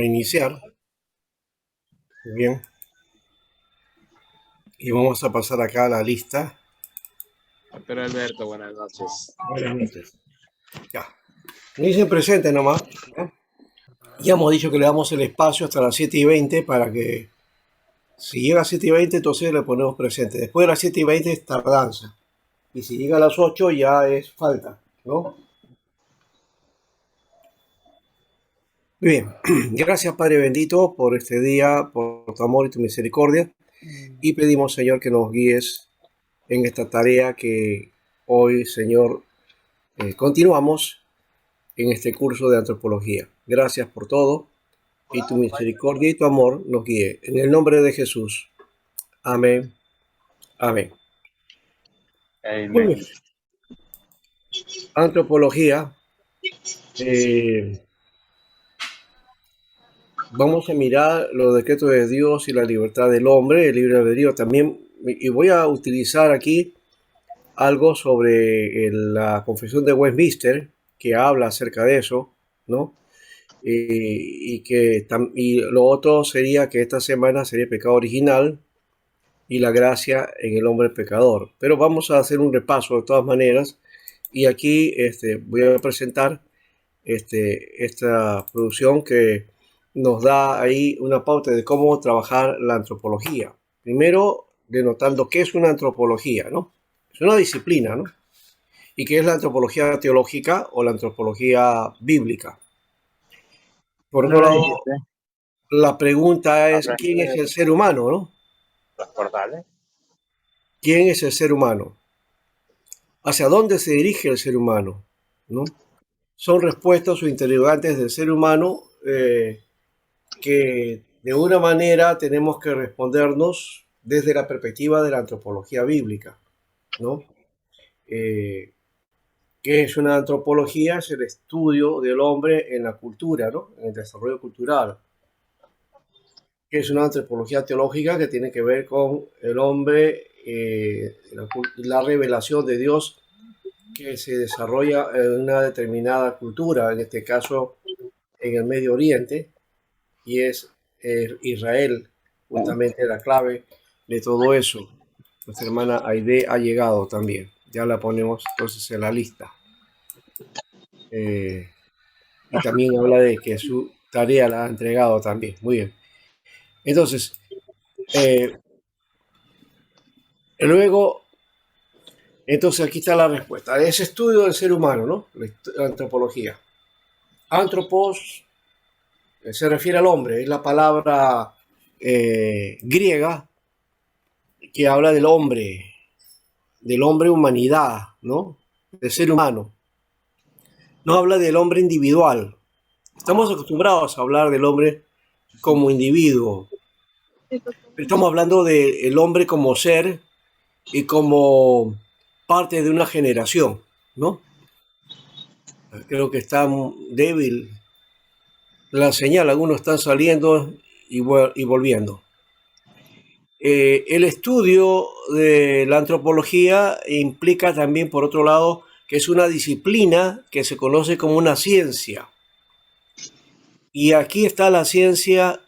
a iniciar. Muy bien. Y vamos a pasar acá a la lista. Doctor Alberto, buenas noches. Buenas noches. Ya. Me dicen presente nomás. Ya hemos dicho que le damos el espacio hasta las 7:20 para que si llega a 7:20 entonces le ponemos presente. Después de las 7:20 es tardanza. Y si llega a las 8 ya es falta, ¿no? Muy bien. Gracias Padre bendito por este día, por tu amor y tu misericordia. Y pedimos Señor que nos guíes en esta tarea que hoy Señor continuamos en este curso de antropología. Gracias por todo y tu misericordia y tu amor nos guíe. En el nombre de Jesús. Amén. Amén. Muy bien. Antropología. Vamos a mirar los decretos de Dios y la libertad del hombre, el libre albedrío también. Y voy a utilizar aquí algo sobre la Confesión de Westminster, que habla acerca de eso, ¿no? Y lo otro sería que esta semana sería pecado original y la gracia en el hombre pecador. Pero vamos a hacer un repaso de todas maneras y aquí voy a presentar esta producción que nos da ahí una pauta de cómo trabajar la antropología. Primero, denotando qué es una antropología, ¿no? Es una disciplina, ¿no? Y qué es la antropología teológica o la antropología bíblica. Por otro lado, la pregunta es, ¿quién es el ser humano, no? ¿Quién es el ser humano? ¿Hacia dónde se dirige el ser humano? ¿No? Son respuestas o interrogantes del ser humano que de una manera tenemos que respondernos desde la perspectiva de la antropología bíblica, ¿no? ¿Qué es una antropología? Es el estudio del hombre en la cultura, ¿no? En el desarrollo cultural. Que es una antropología teológica que tiene que ver con el hombre, la revelación de Dios que se desarrolla en una determinada cultura, en este caso en el Medio Oriente, y es Israel justamente la clave de todo eso. Nuestra hermana Aide ha llegado también, ya la ponemos entonces en la lista. Y también habla de que su tarea la ha entregado también, muy bien. Entonces, luego, entonces aquí está la respuesta. Es estudio del ser humano, ¿no? La antropología. Antropos se refiere al hombre, es la palabra griega que habla del hombre humanidad, ¿no? Del ser humano. No habla del hombre individual. Estamos acostumbrados a hablar del hombre como individuo, pero estamos hablando del hombre como ser y como parte de una generación, ¿no? Creo que está débil la señal, algunos están saliendo y volviendo. El estudio de la antropología implica también, por otro lado, que es una disciplina que se conoce como una ciencia. Y aquí está la ciencia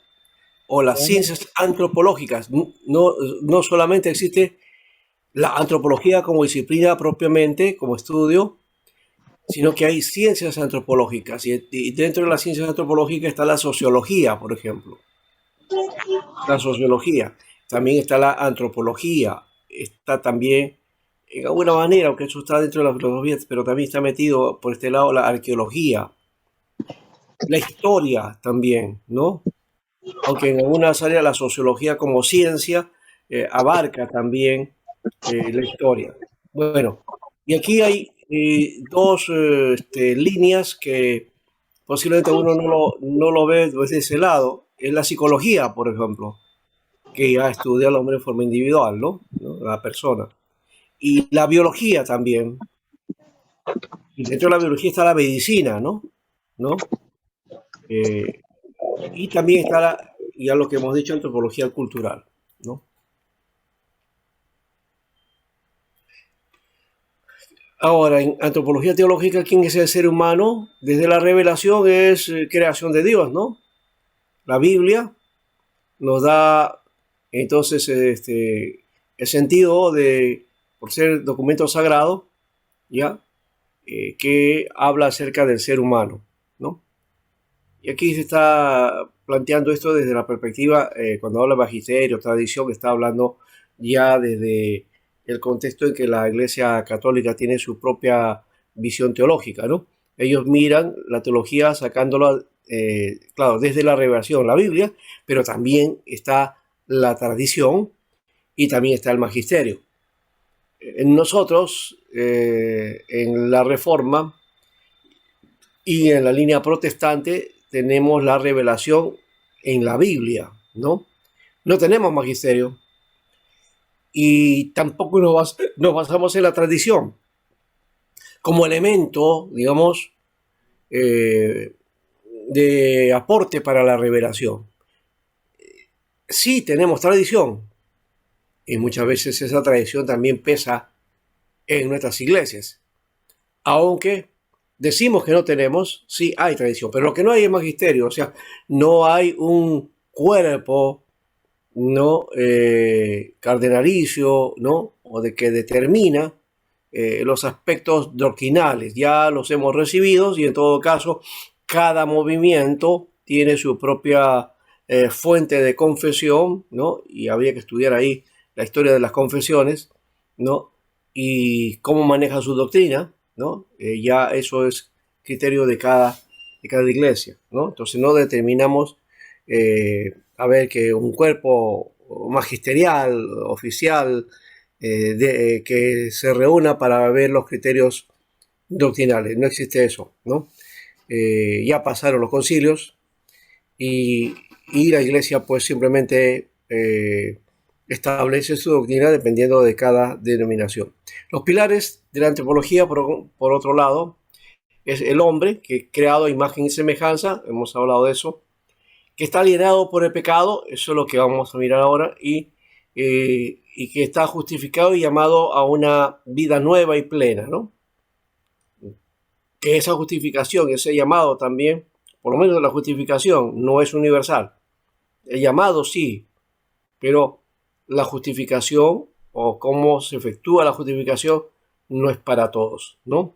o las ciencias antropológicas. No solamente existe la antropología como disciplina propiamente, como estudio, sino que hay ciencias antropológicas. Y dentro de las ciencias antropológicas está la sociología, por ejemplo. La sociología. También está la antropología. Está también, en alguna manera, aunque eso está dentro de la filosofía, pero también está metido por este lado la arqueología. La historia también, ¿no? Aunque en algunas áreas la sociología como ciencia abarca también la historia. Bueno, y aquí hay dos líneas que posiblemente uno no lo ve desde ese lado. Es la psicología, por ejemplo, que ya estudia al hombre en forma individual, ¿no? La persona. Y la biología también. Y dentro de la biología está la medicina, ¿no? Y también está ya lo que hemos dicho, antropología cultural, ¿no? Ahora, en antropología teológica, ¿quién es el ser humano? Desde la revelación es creación de Dios, ¿no? La Biblia nos da entonces el sentido de, por ser documento sagrado, ¿ya? Que habla acerca del ser humano, ¿no? Y aquí se está planteando esto desde la perspectiva, cuando habla de magisterio, tradición, está hablando ya desde el contexto en que la Iglesia Católica tiene su propia visión teológica, ¿no? Ellos miran la teología sacándola, claro, desde la revelación, la Biblia, pero también está la tradición y también está el magisterio. Nosotros, en la Reforma y en la línea protestante, tenemos la revelación en la Biblia, ¿no? No tenemos magisterio y tampoco nos basamos en la tradición como elemento, digamos, de aporte para la revelación. Sí tenemos tradición y muchas veces esa tradición también pesa en nuestras iglesias, aunque decimos que no tenemos, sí hay tradición, pero lo que no hay es magisterio, o sea, no hay un cuerpo, ¿no? Cardenalicio, ¿no? O de que determina los aspectos doctrinales. Ya los hemos recibido y en todo caso cada movimiento tiene su propia fuente de confesión, ¿no? Y habría que estudiar ahí la historia de las confesiones, ¿no? Y cómo maneja su doctrina, ¿no? Ya eso es criterio de cada iglesia, ¿no? Entonces no determinamos a ver que un cuerpo magisterial, oficial, que se reúna para ver los criterios doctrinales. No existe eso, ¿no? Ya pasaron los concilios y la iglesia pues simplemente establece su doctrina dependiendo de cada denominación. Los pilares de la antropología, por otro lado, es el hombre, que es creado a imagen y semejanza, hemos hablado de eso, que está alienado por el pecado, eso es lo que vamos a mirar ahora, y que está justificado y llamado a una vida nueva y plena, ¿no? Que esa justificación, ese llamado también, por lo menos la justificación, no es universal. El llamado sí, pero la justificación o cómo se efectúa la justificación no es para todos, ¿no?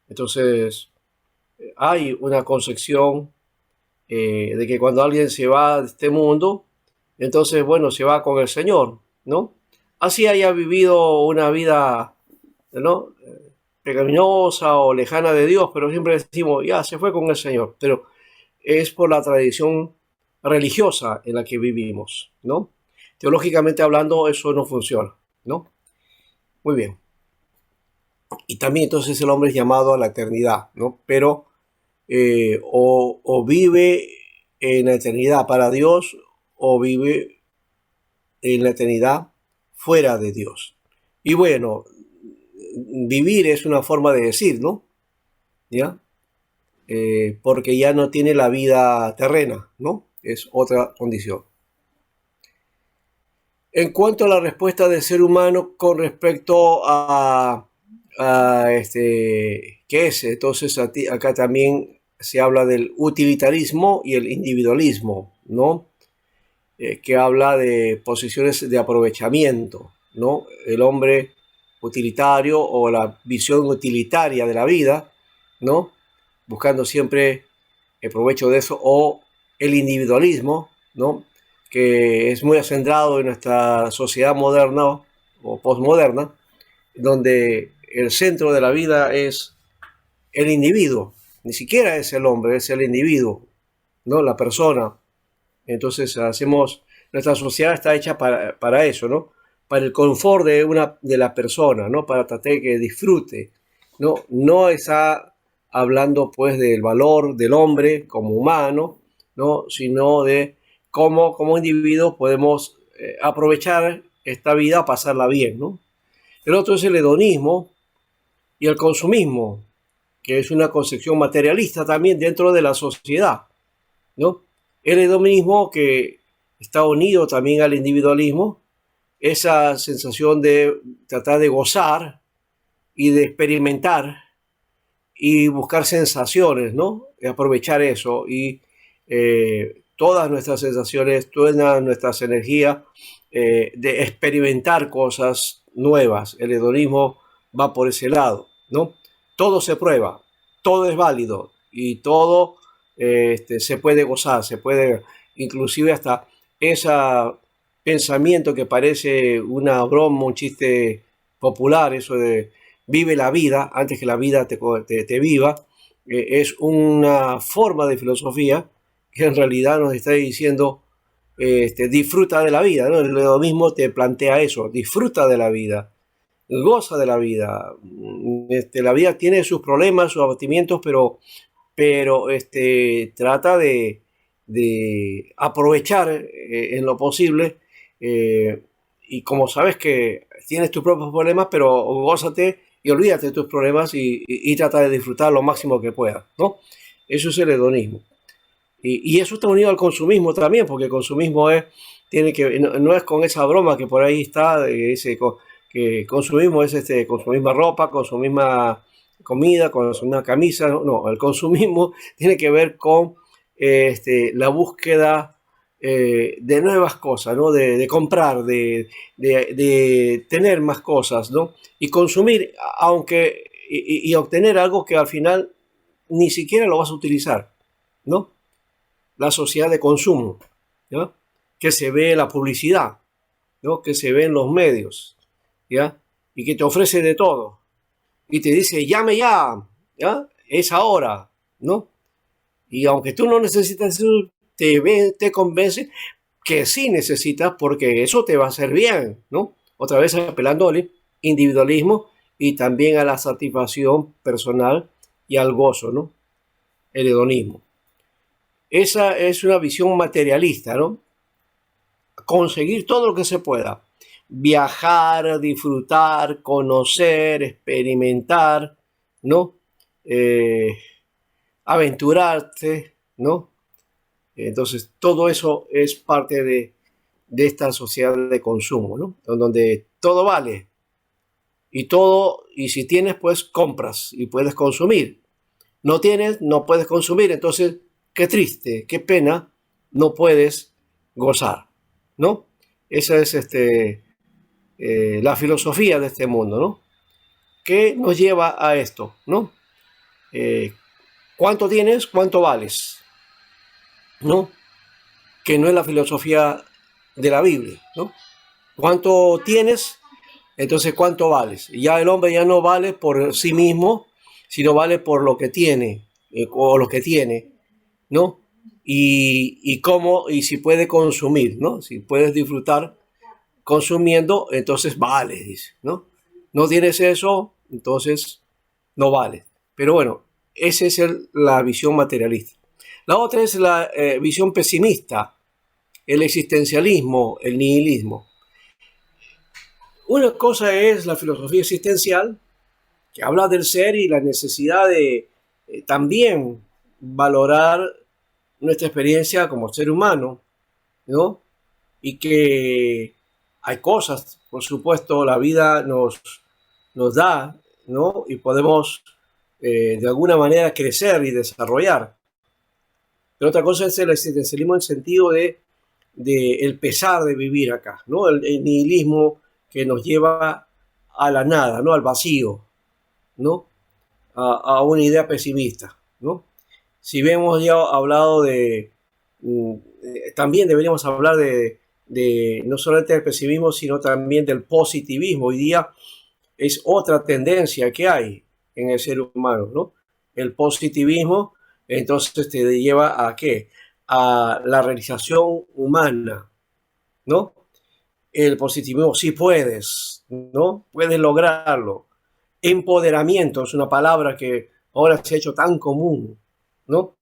Entonces, hay una concepción de que cuando alguien se va de este mundo, entonces, bueno, se va con el Señor, ¿no? Así haya vivido una vida, ¿no? Pecaminosa o lejana de Dios, pero siempre decimos, ya, se fue con el Señor, pero es por la tradición religiosa en la que vivimos, ¿no? Teológicamente hablando, eso no funciona, ¿no? Muy bien. Y también entonces el hombre es llamado a la eternidad, ¿no? Pero o vive en la eternidad para Dios o vive en la eternidad fuera de Dios. Y bueno, vivir es una forma de decir, ¿no? ¿Ya? Porque ya no tiene la vida terrena, ¿no? Es otra condición. En cuanto a la respuesta del ser humano con respecto ¿qué es? Entonces acá también se habla del utilitarismo y el individualismo, ¿no? Que habla de posiciones de aprovechamiento, ¿no? El hombre utilitario o la visión utilitaria de la vida, ¿no? Buscando siempre el provecho de eso, o el individualismo, ¿no? Que es muy acendrado en nuestra sociedad moderna o postmoderna, donde el centro de la vida es el individuo, ni siquiera es el hombre, es el individuo, ¿no? La persona. Entonces nuestra sociedad está hecha para eso, ¿no? Para el confort de la persona, ¿no? Para tratar de que disfrute, ¿no? No está hablando pues del valor del hombre como humano, ¿no? Sino de cómo como individuos podemos aprovechar esta vida, pasarla bien, ¿no? El otro es el hedonismo y el consumismo, que es una concepción materialista también dentro de la sociedad, ¿no? El hedonismo, que está unido también al individualismo, esa sensación de tratar de gozar y de experimentar y buscar sensaciones, ¿no? Y aprovechar eso y todas nuestras sensaciones, todas nuestras energías, de experimentar cosas nuevas. El hedonismo va por ese lado, ¿no? Todo se prueba, todo es válido y todo se puede gozar, se puede, inclusive hasta ese pensamiento que parece una broma, un chiste popular, eso de vive la vida antes que la vida te viva, es una forma de filosofía que en realidad nos está diciendo disfruta de la vida, ¿no? Lo mismo te plantea eso, disfruta de la vida, goza de la vida. La vida tiene sus problemas, sus abatimientos, pero trata de aprovechar en lo posible, y como sabes que tienes tus propios problemas, pero gózate y olvídate de tus problemas y trata de disfrutar lo máximo que puedas, ¿no? Eso es el hedonismo. Y eso está unido al consumismo también, porque el consumismo tiene que, no es con esa broma que por ahí está, que consumismo es con su misma ropa, con su misma comida, con su misma camisa. No, el consumismo tiene que ver con la búsqueda de nuevas cosas, ¿no? De comprar, de tener más cosas, ¿no? Y consumir, aunque, y obtener algo que al final ni siquiera lo vas a utilizar, ¿no? La sociedad de consumo, ¿ya? Que se ve en la publicidad, ¿no? Que se ve en los medios, ¿ya? Y que te ofrece de todo. Y te dice, llame ya, ¿ya? Es ahora, ¿no? Y aunque tú no necesitas eso, te convence que sí necesitas porque eso te va a hacer bien, ¿no? Otra vez apelando al individualismo y también a la satisfacción personal y al gozo, ¿no? El hedonismo. Esa es una visión materialista, ¿no? Conseguir todo lo que se pueda. Viajar, disfrutar, conocer, experimentar, ¿no? Aventurarte, ¿no? Entonces, todo eso es parte de esta sociedad de consumo, ¿no? Donde todo vale. Y si tienes, pues compras y puedes consumir. No tienes, no puedes consumir. Entonces, qué triste, qué pena, no puedes gozar, ¿no? Esa es la filosofía de este mundo, ¿no? ¿Qué nos lleva a esto, ¿no? ¿Cuánto tienes? ¿Cuánto vales? ¿No? Que no es la filosofía de la Biblia, ¿no? ¿Cuánto tienes? Entonces, ¿cuánto vales? Ya el hombre ya no vale por sí mismo, sino vale por lo que tiene, o lo que tiene, ¿no? Y cómo, y si puede consumir, ¿no? Si puedes disfrutar consumiendo, entonces vale, dice, ¿no? No tienes eso, entonces no vale. Pero bueno, esa es la visión materialista. La otra es la visión pesimista, el existencialismo, el nihilismo. Una cosa es la filosofía existencial, que habla del ser y la necesidad de también valorar nuestra experiencia como ser humano, ¿no? Y que hay cosas, por supuesto, la vida nos da, ¿no? Y podemos de alguna manera crecer y desarrollar. Pero otra cosa es el existencialismo en el sentido de el pesar de vivir acá, ¿no? El nihilismo que nos lleva a la nada, ¿no? Al vacío, ¿no? A una idea pesimista, ¿no? Si hemos ya hablado también deberíamos hablar de no solamente del pesimismo, sino también del positivismo. Hoy día es otra tendencia que hay en el ser humano, ¿no? El positivismo, entonces te lleva a ¿qué? A la realización humana, ¿no? El positivismo, sí puedes, ¿no? Puedes lograrlo. Empoderamiento es una palabra que ahora se ha hecho tan común, ¿no?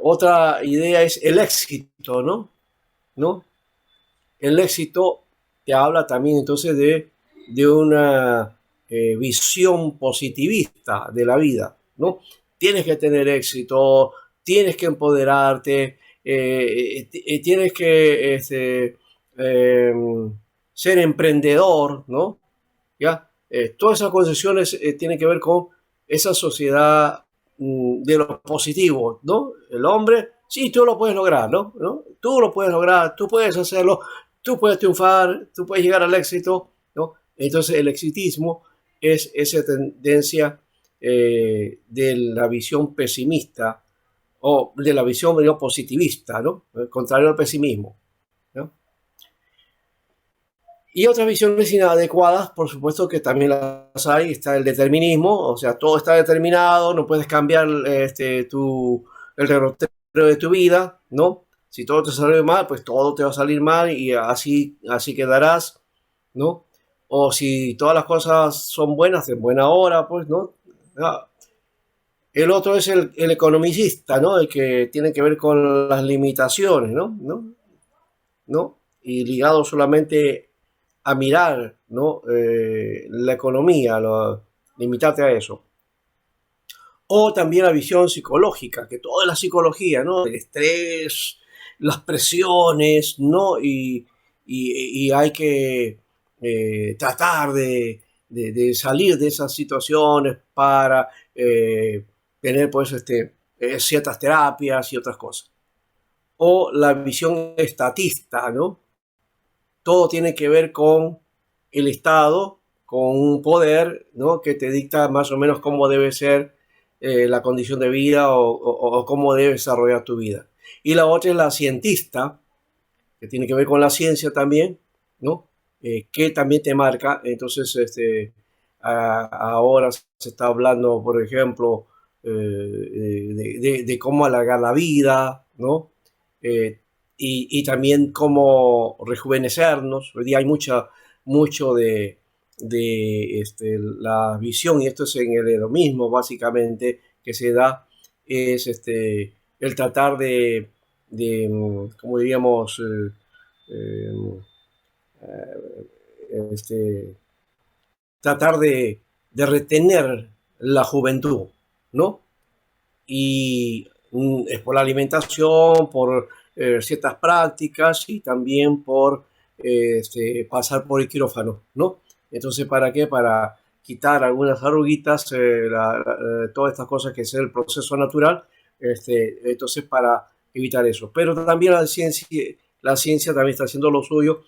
Otra idea es el éxito, ¿no? ¿No? El éxito te habla también entonces de una visión positivista de la vida, ¿no? Tienes que tener éxito, tienes que empoderarte, tienes que ser emprendedor, ¿no? ¿Ya? Todas esas concepciones tienen que ver con esa sociedad de lo positivo, ¿no? El hombre Sí, tú lo puedes lograr, ¿no? ¿No? Tú lo puedes lograr, tú puedes hacerlo, tú puedes triunfar, tú puedes llegar al éxito, ¿no? Entonces el exitismo es esa tendencia de la visión pesimista o de la visión medio positivista, ¿no? Contrario al pesimismo, ¿no? Y otras visiones inadecuadas, por supuesto que también las hay, está el determinismo, o sea, todo está determinado, no puedes cambiar el derrotero de tu vida, ¿no? Si todo te sale mal, pues todo te va a salir mal y así quedarás, ¿no? O si todas las cosas son buenas, en buena hora, pues, ¿no? Ah, el otro es el economicista, ¿no? El que tiene que ver con las limitaciones, ¿no? ¿No? Y ligado solamente a mirar, ¿no? La economía, limitarte a eso. O también la visión psicológica, que toda la psicología, ¿no? El estrés, las presiones, ¿no? Y hay que tratar de salir de esas situaciones para tener, pues, ciertas terapias y otras cosas. O la visión estatista, ¿no? Todo tiene que ver con el Estado, con un poder, ¿no? Que te dicta más o menos cómo debe ser la condición de vida o cómo debes desarrollar tu vida. Y la otra es la cientista, que tiene que ver con la ciencia también, ¿no? Que también te marca. Entonces, ahora se está hablando, por ejemplo, de cómo alargar la vida, ¿no? Eh, y también cómo rejuvenecernos. Hoy día hay mucho de la visión, y esto es en el hedonismo básicamente, que se da, es el tratar como diríamos, eh, este, tratar de retener la juventud, ¿no? Y es por la alimentación, por ciertas prácticas y también por pasar por el quirófano, ¿no? Entonces, ¿para qué? Para quitar algunas arruguitas, todas estas cosas que es el proceso natural, entonces para evitar eso. Pero también la ciencia también está haciendo lo suyo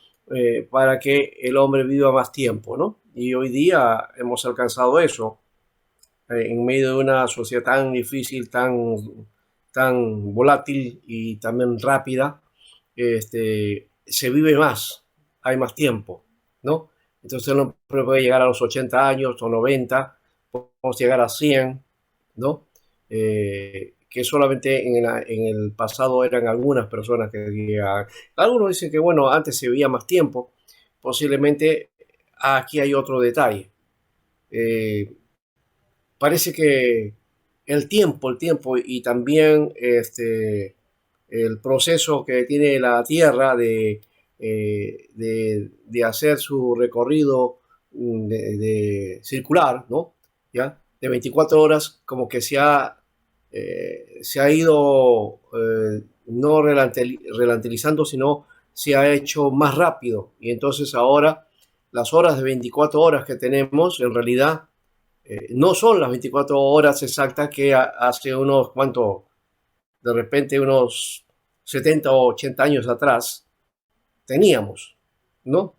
para que el hombre viva más tiempo, ¿no? Y hoy día hemos alcanzado eso en medio de una sociedad tan difícil, tan volátil y también rápida, se vive más, hay más tiempo, ¿no? Entonces uno puede llegar a los 80 años o 90, podemos llegar a 100, ¿no? Que solamente en el pasado eran algunas personas que llegaban. Algunos dicen que, bueno, antes se vivía más tiempo, posiblemente aquí hay otro detalle. Eh, Parece que el tiempo y también el proceso que tiene la Tierra de hacer su recorrido de circular, ¿no? ¿Ya? De 24 horas, como que se ha ido no relativizando, sino se ha hecho más rápido. Y entonces ahora las horas de 24 horas que tenemos, en realidad, no son las 24 horas exactas que hace unos cuantos, de repente unos 70 o 80 años atrás teníamos, ¿no?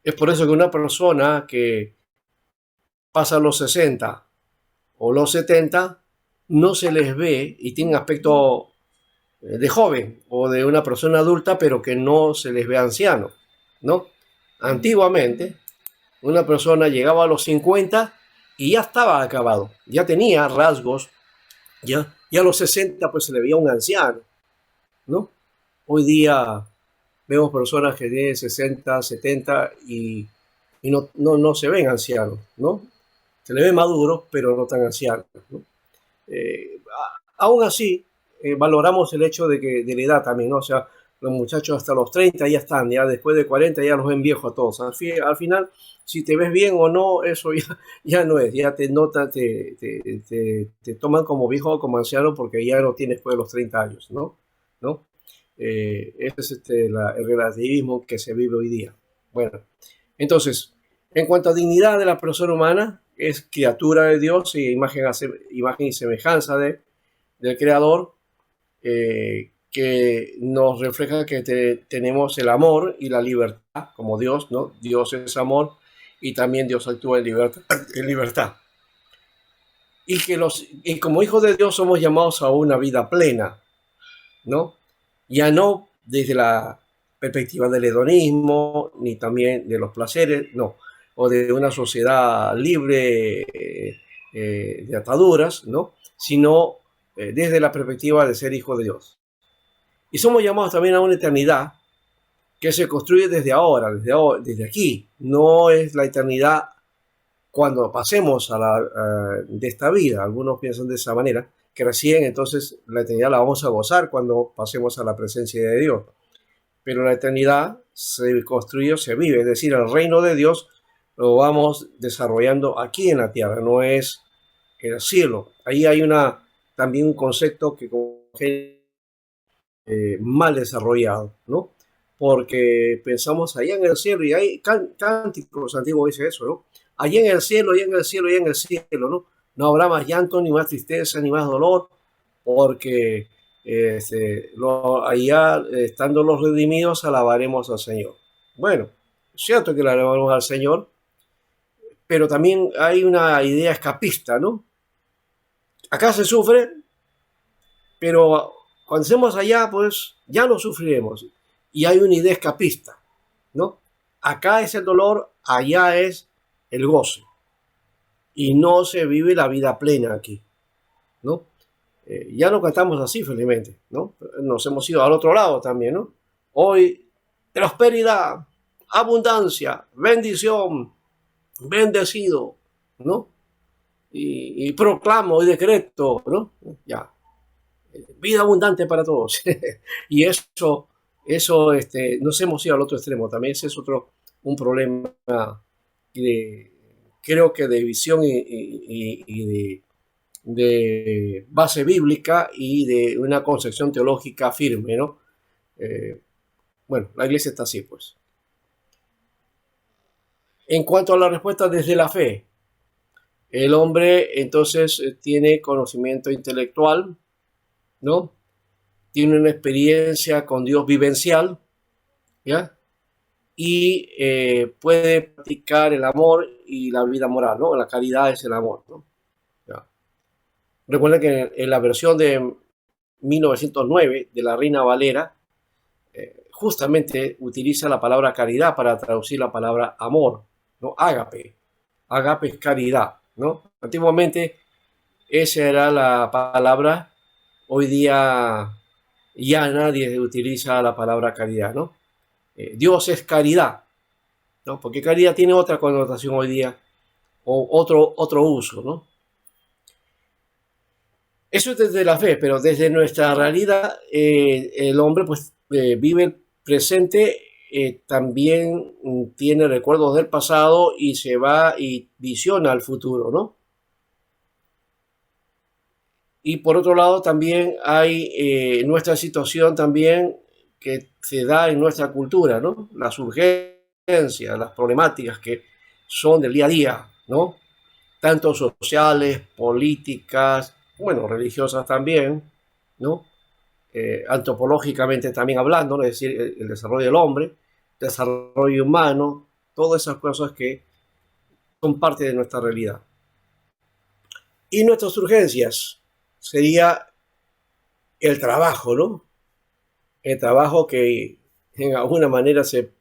Es por eso que una persona que pasa los 60 o los 70 no se les ve y tiene aspecto de joven o de una persona adulta, pero que no se les ve anciano, ¿no? Antiguamente, una persona llegaba a los 50 y ya estaba acabado, ya tenía rasgos. Ya a los 60 pues se le veía un anciano, ¿no? Hoy día vemos personas que tienen 60, 70 y no se ven ancianos, ¿no? Se le ve maduros, pero no tan ancianos, ¿no? Aún así, valoramos el hecho de la edad también, ¿no? O sea, los muchachos hasta los 30 ya están, ya después de 40 ya los ven viejos a todos. Al final, si te ves bien o no, eso ya no es, ya te notan, te toman como viejo o como anciano porque ya no tienes después de los 30 años, ¿no? ¿No? Ese es el relativismo que se vive hoy día. Bueno, entonces, en cuanto a dignidad de la persona humana, es criatura de Dios y imagen y semejanza del Creador, que nos refleja que tenemos el amor y la libertad como Dios, ¿no? Dios es amor y también Dios actúa en libertad. En libertad. Y como hijos de Dios somos llamados a una vida plena, ¿no? Ya no desde la perspectiva del hedonismo, ni también de los placeres, no, o de una sociedad libre de ataduras, ¿no? Sino desde la perspectiva de ser hijo de Dios. Y somos llamados también a una eternidad que se construye desde ahora, desde aquí. No es la eternidad cuando pasemos de esta vida. Algunos piensan de esa manera, que recién entonces la eternidad la vamos a gozar cuando pasemos a la presencia de Dios. Pero la eternidad se construye, se vive, es decir, el reino de Dios lo vamos desarrollando aquí en la tierra, no es en el cielo. Ahí hay también un concepto que mal desarrollado, ¿no? Porque pensamos allá en el cielo, y hay cánticos antiguos dice eso, ¿no? Allá en el cielo, allá en el cielo, allá en el cielo, ¿no? No habrá más llanto, ni más tristeza, ni más dolor, porque allá, estando los redimidos, alabaremos al Señor. Bueno, es cierto que le alabamos al Señor, pero también hay una idea escapista, ¿no? Acá se sufre, pero cuando estemos allá, pues ya no sufriremos. Y hay una idea escapista, ¿no? Acá es el dolor, allá es el gozo. Y no se vive la vida plena aquí, ¿no? Ya lo cantamos así, felizmente, ¿no? Nos hemos ido al otro lado también, ¿no? Hoy, prosperidad, abundancia, bendición, bendecido, ¿no? Y proclamo y decreto, ¿no? Ya, vida abundante para todos. Y eso nos hemos ido al otro extremo. También ese es un problema creo que de visión y de base bíblica y de una concepción teológica firme, ¿no? Bueno, la iglesia está así, pues. En cuanto a la respuesta desde la fe, el hombre entonces tiene conocimiento intelectual, ¿no? Tiene una experiencia con Dios vivencial, ¿ya? Y puede practicar el amor y la vida moral, ¿no? La caridad es el amor, ¿no? ¿Ya? Recuerden que en la versión de 1909 de la Reina Valera, justamente utiliza la palabra caridad para traducir la palabra amor, ¿no? Ágape. Ágape es caridad, ¿no? Antiguamente esa era la palabra, hoy día ya nadie utiliza la palabra caridad, ¿no? Dios es caridad, ¿no? Porque caridad tiene otra connotación hoy día o otro uso, ¿no? Eso es desde la fe, pero desde nuestra realidad el hombre pues vive el presente, también tiene recuerdos del pasado y se va y visiona el futuro, ¿no? Y por otro lado también hay nuestra situación también que se da en nuestra cultura, ¿no? Las urgencias, las problemáticas que son del día a día, ¿no? Tanto sociales, políticas, bueno, religiosas también, ¿no? Antropológicamente también hablando, ¿no? Es decir, el desarrollo del hombre, desarrollo humano, todas esas cosas que son parte de nuestra realidad. Y nuestras urgencias sería el trabajo, ¿no? El trabajo que en alguna manera se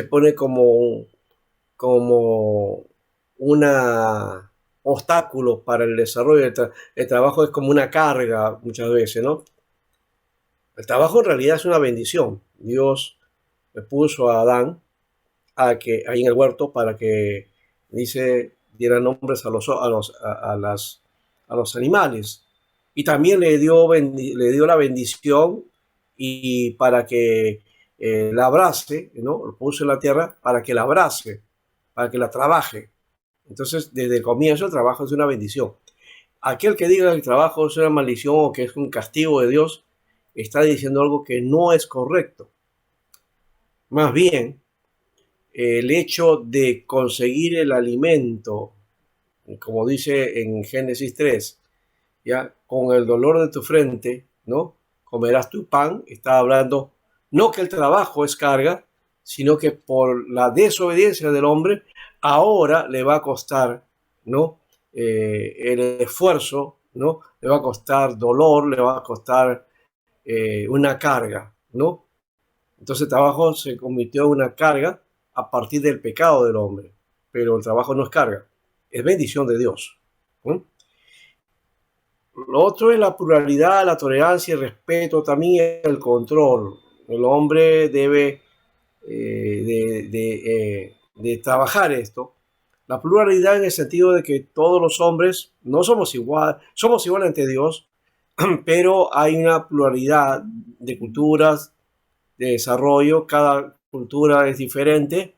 pone como una obstáculo para el desarrollo. El trabajo es como una carga muchas veces, ¿no? El trabajo en realidad es una bendición. Dios le puso a Adán ahí en el huerto para que, dice, diera nombres a los animales. Y también le dio la bendición y para que la abrace, ¿no? Lo puso en la tierra para que la abrace, para que la trabaje. Entonces, desde el comienzo, el trabajo es una bendición. Aquel que diga que el trabajo es una maldición o que es un castigo de Dios, está diciendo algo que no es correcto. Más bien, el hecho de conseguir el alimento, como dice en Génesis 3, ¿ya? Con el dolor de tu frente, ¿no? comerás tu pan. Está hablando no que el trabajo es carga, sino que por la desobediencia del hombre, ahora le va a costar, ¿no? El esfuerzo, ¿no? Le va a costar dolor, le va a costar una carga, ¿no? Entonces el trabajo se convirtió en una carga a partir del pecado del hombre. Pero el trabajo no es carga, es bendición de Dios. ¿No? Lo otro es la pluralidad, la tolerancia, el respeto, también el control. El hombre debe de trabajar esto. La pluralidad en el sentido de que todos los hombres no somos somos iguales ante Dios, pero hay una pluralidad de culturas, de desarrollo, cada cultura es diferente,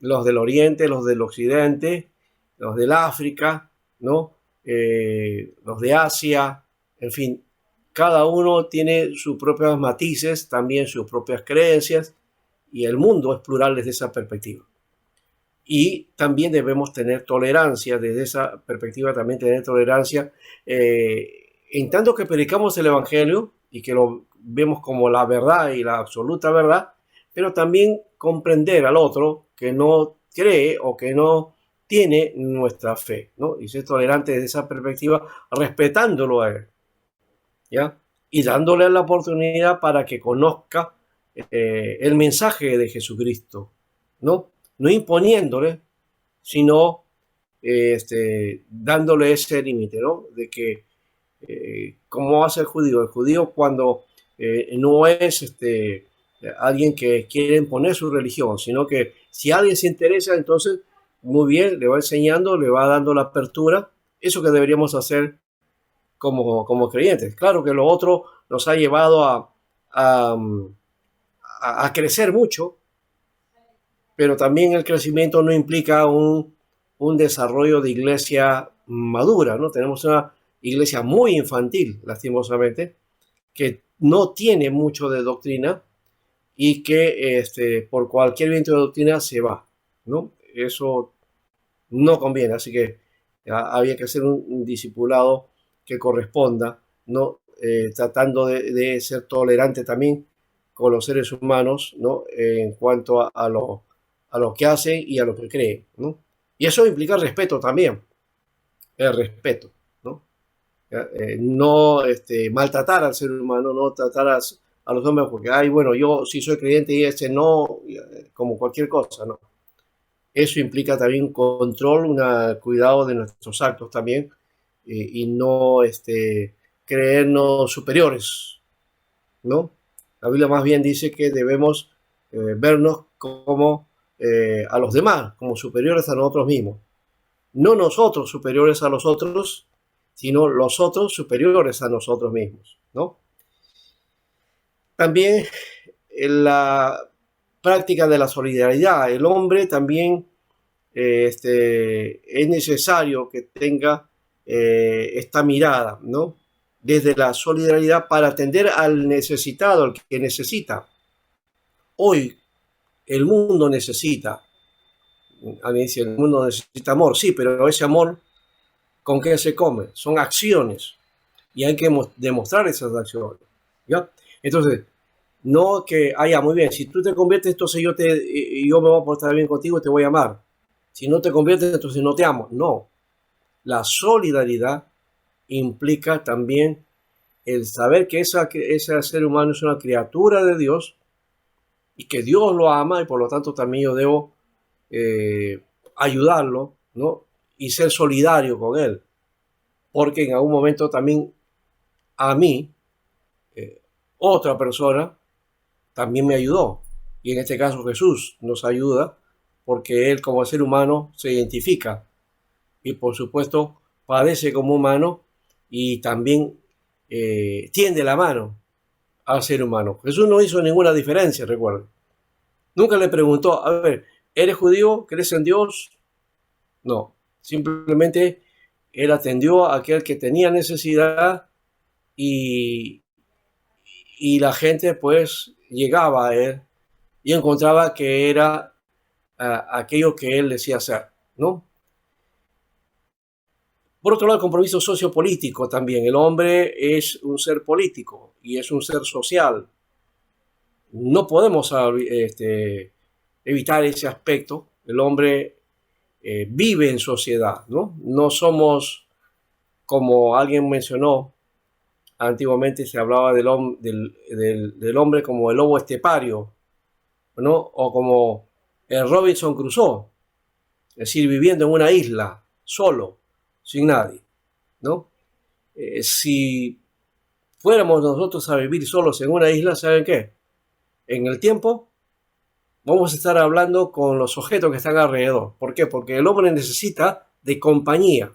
los del Oriente, los del Occidente, los del África, ¿no? Los de Asia, en fin, cada uno tiene sus propios matices, también sus propias creencias, y el mundo es plural desde esa perspectiva. Y también debemos tener tolerancia, desde esa perspectiva también tener tolerancia, en tanto que predicamos el Evangelio y que lo vemos como la verdad y la absoluta verdad, pero también comprender al otro que no cree o que no tiene nuestra fe, ¿no? Y ser tolerante desde esa perspectiva, respetándolo a él, ¿ya? Y dándole la oportunidad para que conozca el mensaje de Jesucristo, ¿no? No imponiéndole, sino dándole ese límite, ¿no? De que, ¿cómo hace el judío? El judío cuando no es alguien que quiere imponer su religión, sino que si alguien se interesa, entonces, muy bien, le va enseñando, le va dando la apertura, eso que deberíamos hacer como creyentes. Claro que lo otro nos ha llevado a crecer mucho, pero también el crecimiento no implica un desarrollo de iglesia madura, ¿no? Tenemos una iglesia muy infantil, lastimosamente, que no tiene mucho de doctrina y que por cualquier viento de doctrina se va, ¿no? Eso no conviene, así que había que hacer un discipulado que corresponda, ¿no? Tratando de ser tolerante también con los seres humanos, ¿no? En cuanto a lo que hacen y a lo que creen, ¿no? Y eso implica respeto también, el respeto, ¿no? No maltratar al ser humano, no tratar a los hombres porque, ay, bueno, yo sí soy creyente y ese no, como cualquier cosa, ¿no? Eso implica también un control, un cuidado de nuestros actos también y no creernos superiores, ¿no? La Biblia más bien dice que debemos vernos como a los demás, como superiores a nosotros mismos. No nosotros superiores a los otros, sino los otros superiores a nosotros mismos, ¿no? También en la práctica de la solidaridad, el hombre también es necesario que tenga esta mirada, ¿no? Desde la solidaridad para atender al necesitado, al que necesita. Hoy el mundo necesita, alguien dice, el mundo necesita amor, sí, pero ese amor, ¿con qué se come? Son acciones y hay que demostrar esas acciones, ¿ya? Entonces, no que, muy bien, si tú te conviertes, entonces yo me voy a portar bien contigo y te voy a amar. Si no te conviertes, entonces no te amo. No. La solidaridad implica también el saber que ese ser humano es una criatura de Dios y que Dios lo ama y por lo tanto también yo debo ayudarlo, ¿no? Y ser solidario con él. Porque en algún momento también a mí, otra persona, también me ayudó. Y en este caso Jesús nos ayuda porque él como ser humano se identifica y por supuesto padece como humano y también tiende la mano al ser humano. Jesús no hizo ninguna diferencia, recuerden. Nunca le preguntó, a ver, ¿eres judío? ¿Crees en Dios? No, simplemente él atendió a aquel que tenía necesidad y, y la gente pues llegaba a él y encontraba que era aquello que él decía hacer, ¿no? Por otro lado, el compromiso sociopolítico también. El hombre es un ser político y es un ser social. No podemos evitar ese aspecto. El hombre vive en sociedad, ¿no? No somos, como alguien mencionó, antiguamente se hablaba del hombre como el lobo estepario, ¿no? O como el Robinson Crusoe, es decir, viviendo en una isla, solo, sin nadie, ¿no? Si fuéramos nosotros a vivir solos en una isla, ¿saben qué? En el tiempo vamos a estar hablando con los objetos que están alrededor. ¿Por qué? Porque el hombre necesita de compañía.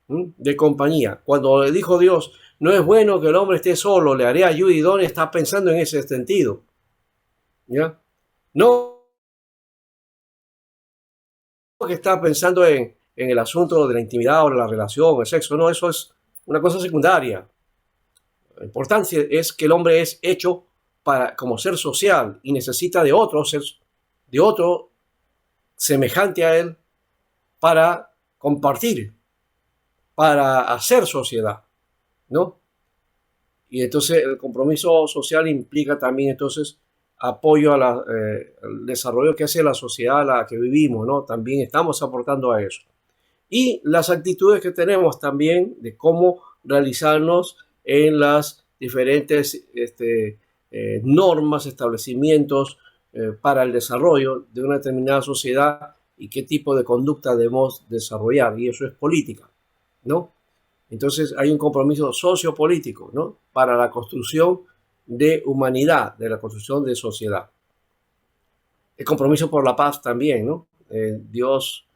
De compañía. Cuando le dijo Dios, no es bueno que el hombre esté solo, le haré ayuda idónea, está pensando en ese sentido. ¿Ya? No que está pensando en el asunto de la intimidad o de la relación, el sexo, no, eso es una cosa secundaria. La importancia es que el hombre es hecho como ser social y necesita de otro semejante a él para compartir, para hacer sociedad, ¿no? Y entonces el compromiso social implica también entonces apoyo al desarrollo que hace la sociedad a la que vivimos, ¿no? También estamos aportando a eso. Y las actitudes que tenemos también de cómo realizarnos en las diferentes normas, establecimientos para el desarrollo de una determinada sociedad y qué tipo de conducta debemos desarrollar. Y eso es política, ¿no? Entonces hay un compromiso sociopolítico, ¿no? Para la construcción de humanidad, de la construcción de sociedad. El compromiso por la paz también, ¿no? Dios,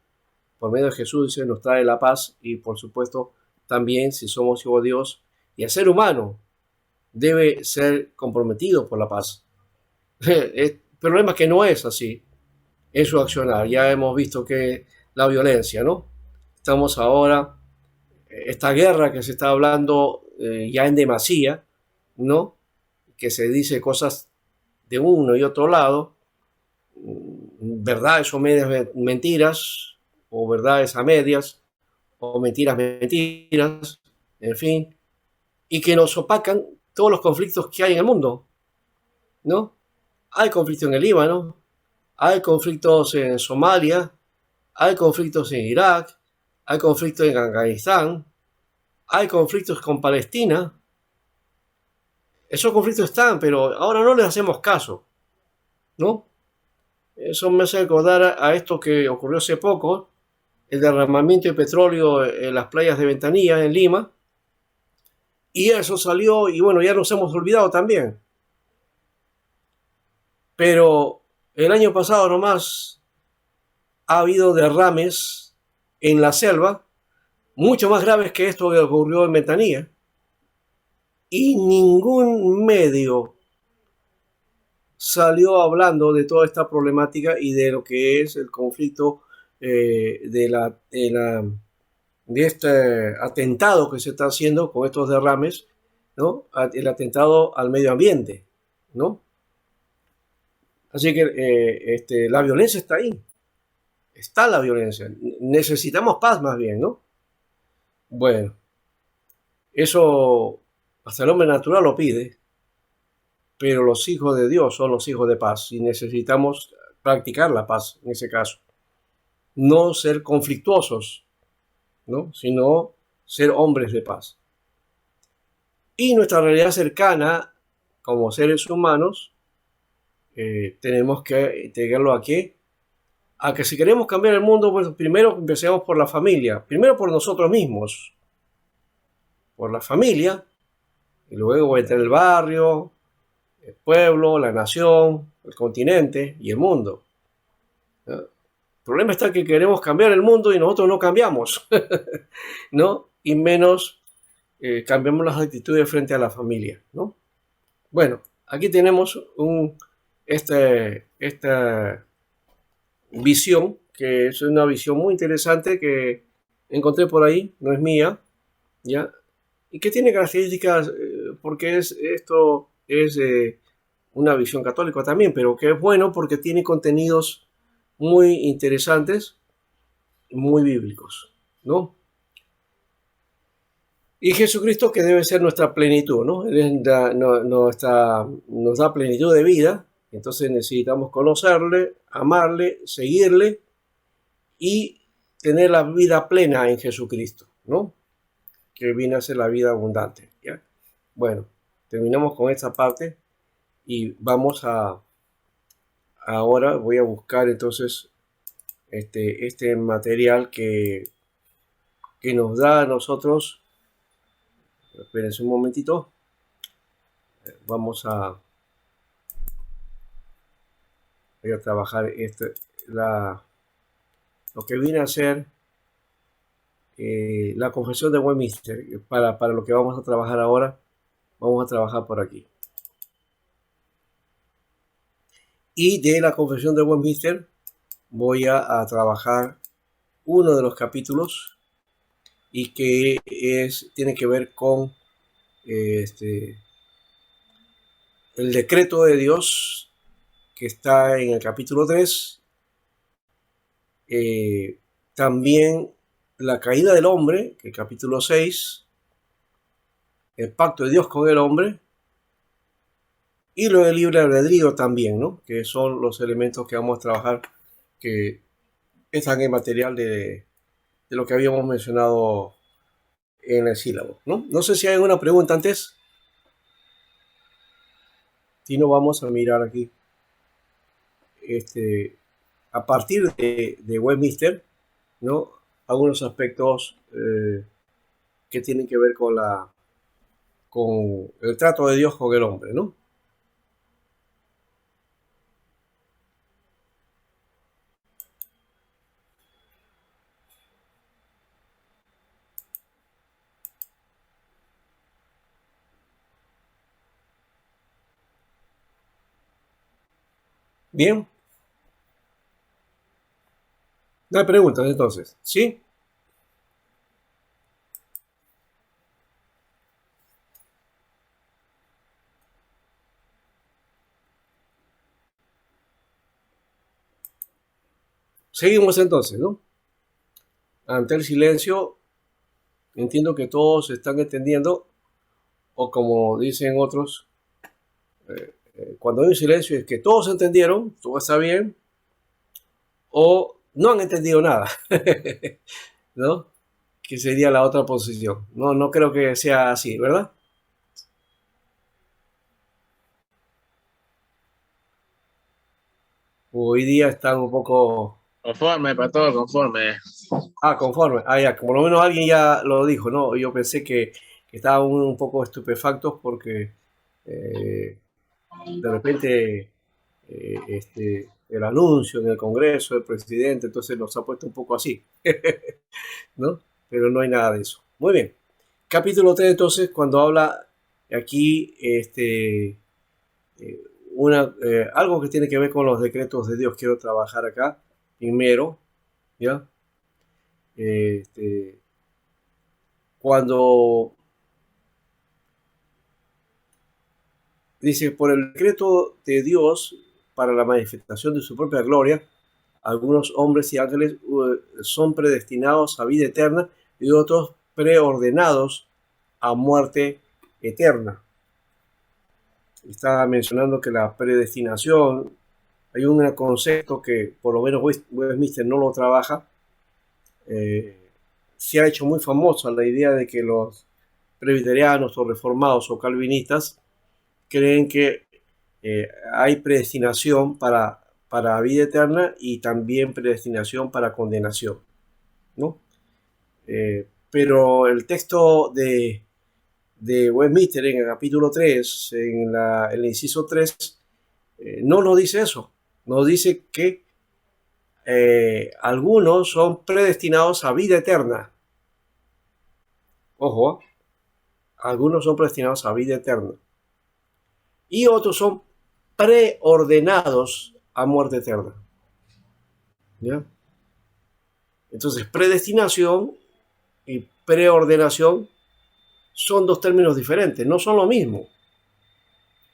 por medio de Jesús, dice, nos trae la paz y, por supuesto, también, si somos hijos de Dios, y el ser humano debe ser comprometido por la paz. El problema es que no es así en su accionar. Ya hemos visto que la violencia, ¿no? Estamos ahora, esta guerra que se está hablando ya en demasía, ¿no? Que se dice cosas de uno y otro lado, verdades o medias mentiras, o verdades a medias, o mentiras, en fin, y que nos opacan todos los conflictos que hay en el mundo, ¿no? Hay conflictos en el Líbano, hay conflictos en Somalia, hay conflictos en Irak, hay conflictos en Afganistán, hay conflictos con Palestina. Esos conflictos están, pero ahora no les hacemos caso, ¿no? Eso me hace recordar a esto que ocurrió hace poco, el derramamiento de petróleo en las playas de Ventanilla, en Lima, y eso salió, y bueno, ya nos hemos olvidado también. Pero el año pasado nomás ha habido derrames en la selva, mucho más graves que esto que ocurrió en Ventanilla, y ningún medio salió hablando de toda esta problemática y de lo que es el conflicto de este atentado que se está haciendo con estos derrames, ¿no? El atentado al medio ambiente, ¿no? Así que la violencia está ahí. Está la violencia. Necesitamos paz más bien, ¿no? Bueno, eso hasta el hombre natural lo pide, pero los hijos de Dios son los hijos de paz y necesitamos practicar la paz en ese caso. No ser conflictuosos, ¿no? Sino ser hombres de paz. Y nuestra realidad cercana, como seres humanos, tenemos que integrarlo aquí, a que si queremos cambiar el mundo, pues primero empecemos por la familia, primero por nosotros mismos, por la familia, y luego entre el barrio, el pueblo, la nación, el continente y el mundo. ¿No? El problema está que queremos cambiar el mundo y nosotros no cambiamos, ¿no? Y menos cambiamos las actitudes frente a la familia, ¿no? Bueno, aquí tenemos esta visión, que es una visión muy interesante que encontré por ahí, no es mía, ¿ya? Y que tiene características, porque esto es una visión católica también, pero que es bueno porque tiene contenidos muy interesantes, muy bíblicos, ¿no? Y Jesucristo que debe ser nuestra plenitud, ¿no? Nos da plenitud de vida, entonces necesitamos conocerle, amarle, seguirle y tener la vida plena en Jesucristo, ¿no? Que viene a ser la vida abundante, ¿ya? Bueno, terminamos con esta parte y vamos ahora voy a buscar entonces este material que nos da a nosotros. Espérense un momentito. Vamos voy a trabajar lo que viene a ser la confesión de Westminster. Para lo que vamos a trabajar ahora, vamos a trabajar por aquí. Y de la confesión de Westminster voy a trabajar uno de los capítulos y que tiene que ver con el decreto de Dios que está en el capítulo 3. También la caída del hombre, el capítulo 6, el pacto de Dios con el hombre y lo del libre albedrío también, ¿no? Que son los elementos que vamos a trabajar que están en material de lo que habíamos mencionado en el sílabo, ¿no? No sé si hay alguna pregunta antes. Si no, vamos a mirar aquí. A partir de Westminster, ¿no? Algunos aspectos que tienen que ver con el trato de Dios con el hombre, ¿no? Bien. No hay preguntas entonces, ¿sí? Seguimos entonces, ¿no? Ante el silencio, entiendo que todos están entendiendo, o como dicen otros, cuando hay un silencio es que todos entendieron, todo está bien, o no han entendido nada, ¿no? Que sería la otra posición. No creo que sea así, ¿verdad? Hoy día están un poco... Conforme, para todo, conforme. conforme. Ya, como lo menos alguien ya lo dijo, ¿no? Yo pensé que estaban un poco estupefactos porque de repente el anuncio en el Congreso del presidente, entonces nos ha puesto un poco así, ¿no? Pero no hay nada de eso. Muy bien. Capítulo 3, entonces, cuando habla aquí algo que tiene que ver con los decretos de Dios, quiero trabajar acá primero, ¿ya? Cuando dice, por el decreto de Dios para la manifestación de su propia gloria, algunos hombres y ángeles son predestinados a vida eterna y otros preordenados a muerte eterna. Está mencionando que la predestinación, hay un concepto que por lo menos Westminster no lo trabaja. Se ha hecho muy famosa la idea de que los presbiterianos o reformados o calvinistas creen que hay predestinación para vida eterna y también predestinación para condenación, ¿no? Pero el texto de Westminster en el capítulo 3, en el inciso 3, no nos dice eso. Nos dice que algunos son predestinados a vida eterna. Ojo, algunos son predestinados a vida eterna. Y otros son preordenados a muerte eterna. ¿Ya? Entonces, predestinación y preordenación son dos términos diferentes, no son lo mismo.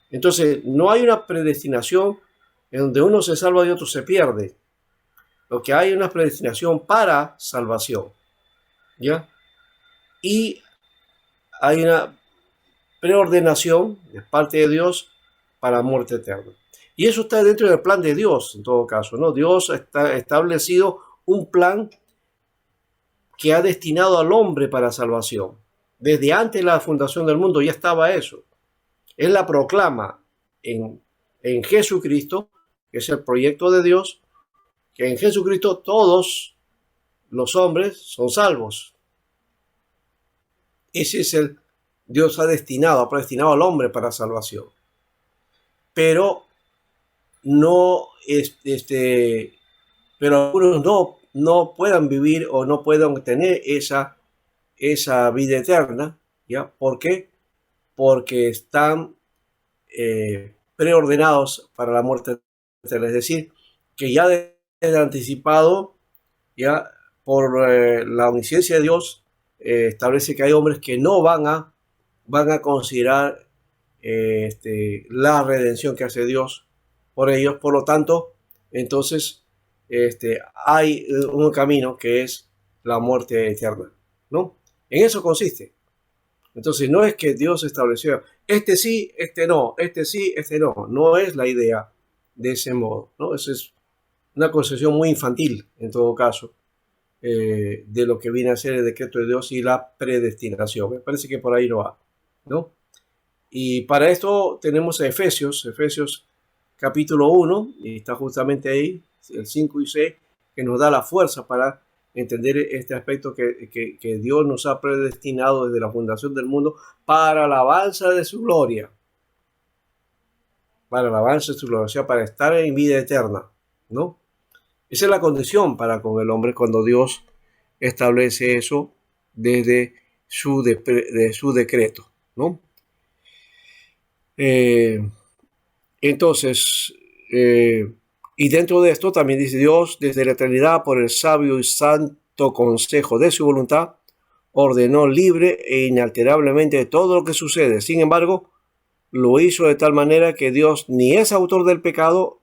Entonces, no hay una predestinación en donde uno se salva y otro se pierde. Lo que hay es una predestinación para salvación. ¿Ya? Y hay una preordenación de parte de Dios para la muerte eterna. Y eso está dentro del plan de Dios, en todo caso, ¿no? Dios ha establecido un plan que ha destinado al hombre para salvación. Desde antes de la fundación del mundo ya estaba eso. Él la proclama en Jesucristo, que es el proyecto de Dios, que en Jesucristo todos los hombres son salvos. Ese es el Dios ha predestinado al hombre para salvación. Pero no pero algunos no puedan vivir o no puedan tener esa vida eterna, ¿ya? ¿Por qué? Porque están preordenados para la muerte eterna, es decir, que ya desde anticipado, ya por la omnisciencia de Dios, establece que hay hombres que no van a considerar la redención que hace Dios por ellos. Por lo tanto, entonces hay un camino que es la muerte eterna, ¿no? En eso consiste. Entonces no es que Dios estableció este sí, este no, este sí, este no. No es la idea de ese modo, ¿no? Eso es una concepción muy infantil, en todo caso, de lo que viene a ser el decreto de Dios y la predestinación. Me parece que por ahí no va, ¿no? Y para esto tenemos a Efesios capítulo 1, y está justamente ahí, el 5 y 6, que nos da la fuerza para entender este aspecto que Dios nos ha predestinado desde la fundación del mundo para la alabanza de su gloria. Para la alabanza de su gloria, o sea, para estar en vida eterna, ¿no? Esa es la condición para con el hombre cuando Dios establece eso desde de su decreto, ¿no? Entonces, y dentro de esto también dice Dios, desde la eternidad, por el sabio y santo consejo de su voluntad, ordenó libre e inalterablemente todo lo que sucede. Sin embargo, lo hizo de tal manera que Dios ni es autor del pecado,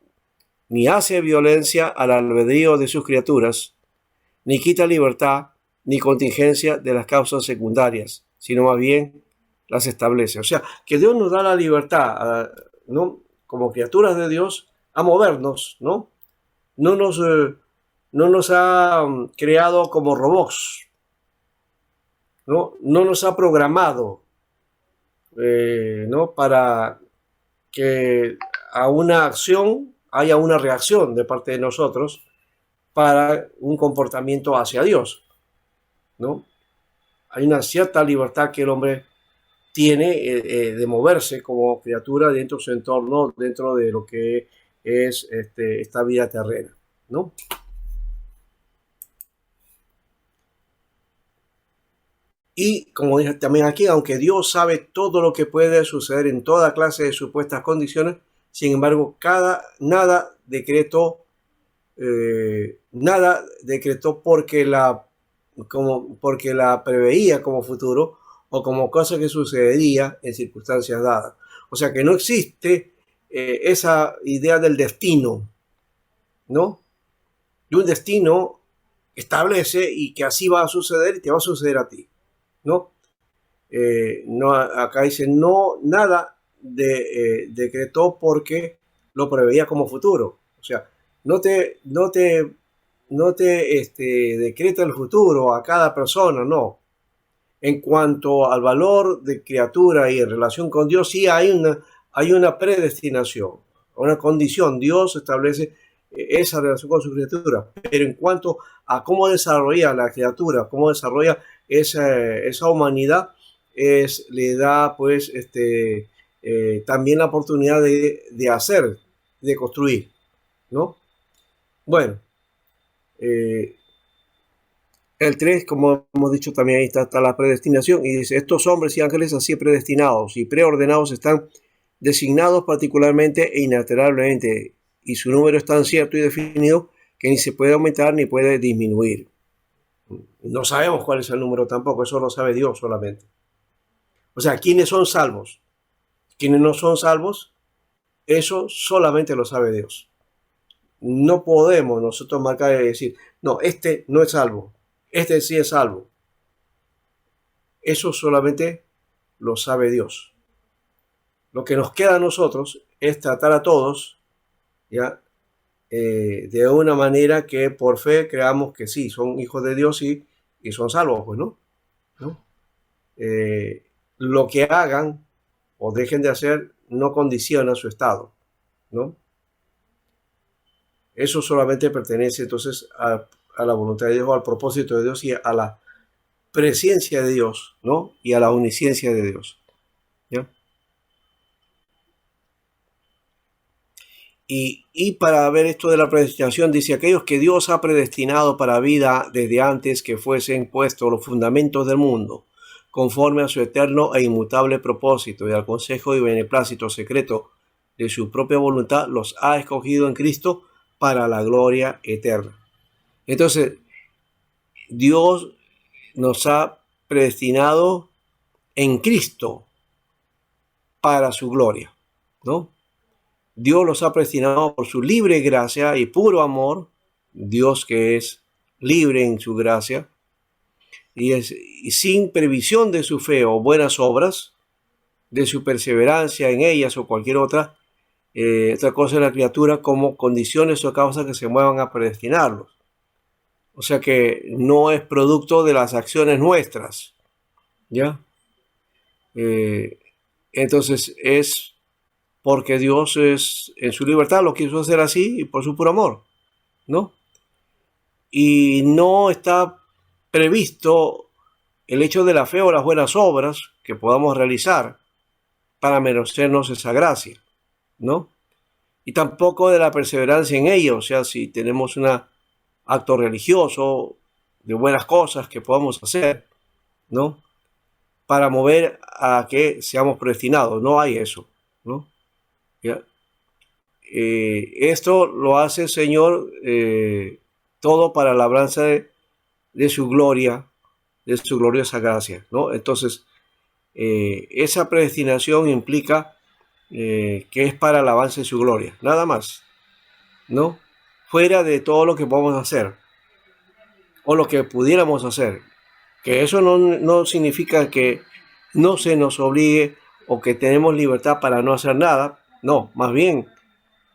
ni hace violencia al albedrío de sus criaturas, ni quita libertad, ni contingencia de las causas secundarias, sino más bien las establece. O sea, que Dios nos da la libertad, ¿no? Como criaturas de Dios, a movernos, ¿no? No nos ha creado como robots, ¿no? No nos ha programado, ¿no? Para que a una acción haya una reacción de parte de nosotros para un comportamiento hacia Dios, ¿no? Hay una cierta libertad que el hombre tiene de moverse como criatura dentro de su entorno, dentro de lo que es esta vida terrena, ¿no? Y como dije también aquí, aunque Dios sabe todo lo que puede suceder en toda clase de supuestas condiciones, sin embargo, nada decretó porque la preveía como futuro o como cosa que sucedería en circunstancias dadas. O sea que no existe esa idea del destino, ¿no? Y un destino establece y que así va a suceder y te va a suceder a ti, ¿no? No, acá dice no, nada decretó porque lo preveía como futuro. O sea, no te decreta el futuro a cada persona, no. En cuanto al valor de criatura y en relación con Dios, sí hay una predestinación, una condición. Dios establece esa relación con su criatura, pero en cuanto a cómo desarrolla la criatura, cómo desarrolla esa humanidad, le da pues también la oportunidad de hacer, de construir, ¿no? Bueno, el 3, como hemos dicho también, ahí está la predestinación, y dice, estos hombres y ángeles así predestinados y preordenados están designados particularmente e inalterablemente, y su número es tan cierto y definido que ni se puede aumentar ni puede disminuir. No sabemos cuál es el número tampoco, eso lo sabe Dios solamente. O sea, ¿quiénes son salvos? ¿Quiénes no son salvos? Eso solamente lo sabe Dios. No podemos nosotros marcar y decir, no, este no es salvo, este sí es salvo. Eso solamente lo sabe Dios. Lo que nos queda a nosotros es tratar a todos, ¿ya? De una manera que por fe creamos que sí, son hijos de Dios y son salvos, pues, ¿no? Lo que hagan o dejen de hacer no condiciona su estado, ¿no? Eso solamente pertenece entonces a la voluntad de Dios, al propósito de Dios y a la presencia de Dios, ¿no? Y a la omnisciencia de Dios, ¿ya? Y para ver esto de la predestinación, dice: aquellos que Dios ha predestinado para vida desde antes que fuesen puestos los fundamentos del mundo, conforme a su eterno e inmutable propósito y al consejo y beneplácito secreto de su propia voluntad, los ha escogido en Cristo para la gloria eterna. Entonces, Dios nos ha predestinado en Cristo para su gloria, ¿no? Dios los ha predestinado por su libre gracia y puro amor, Dios que es libre en su gracia, y sin previsión de su fe o buenas obras, de su perseverancia en ellas o cualquier otra cosa en la criatura, como condiciones o causas que se muevan a predestinarlos. O sea que no es producto de las acciones nuestras, ¿ya? Entonces es porque Dios es en su libertad lo quiso hacer así y por su puro amor, ¿no? Y no está previsto el hecho de la fe o las buenas obras que podamos realizar para merecernos esa gracia, ¿no? Y tampoco de la perseverancia en ello, o sea, si tenemos un acto religioso de buenas cosas que podamos hacer, ¿no? Para mover a que seamos predestinados, no hay eso, ¿no? ¿Ya? Esto lo hace el Señor todo para la labranza de su gloria, de su gloriosa gracia, ¿no? Entonces, esa predestinación implica que es para el avance de su gloria, nada más, ¿no? Fuera de todo lo que podemos hacer o lo que pudiéramos hacer, que eso no significa que no se nos obligue o que tenemos libertad para no hacer nada. No, más bien,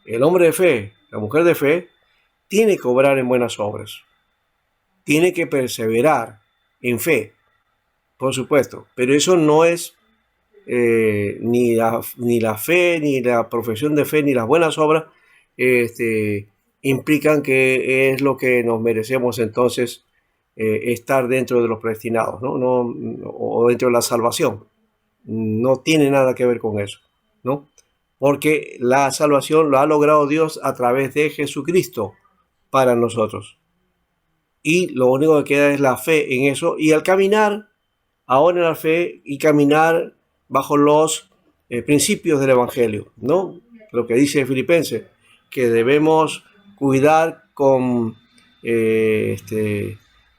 el hombre de fe, la mujer de fe, tiene que obrar en buenas obras. Tiene que perseverar en fe, por supuesto. Pero eso no es ni la fe, ni la profesión de fe, ni las buenas obras implican que es lo que nos merecemos entonces estar dentro de los predestinados, ¿no? O dentro de la salvación. No tiene nada que ver con eso, ¿no? Porque la salvación lo ha logrado Dios a través de Jesucristo para nosotros. Y lo único que queda es la fe en eso. Y al caminar ahora en la fe y caminar bajo los principios del Evangelio, ¿no? Lo que dice Filipenses, que debemos cuidar con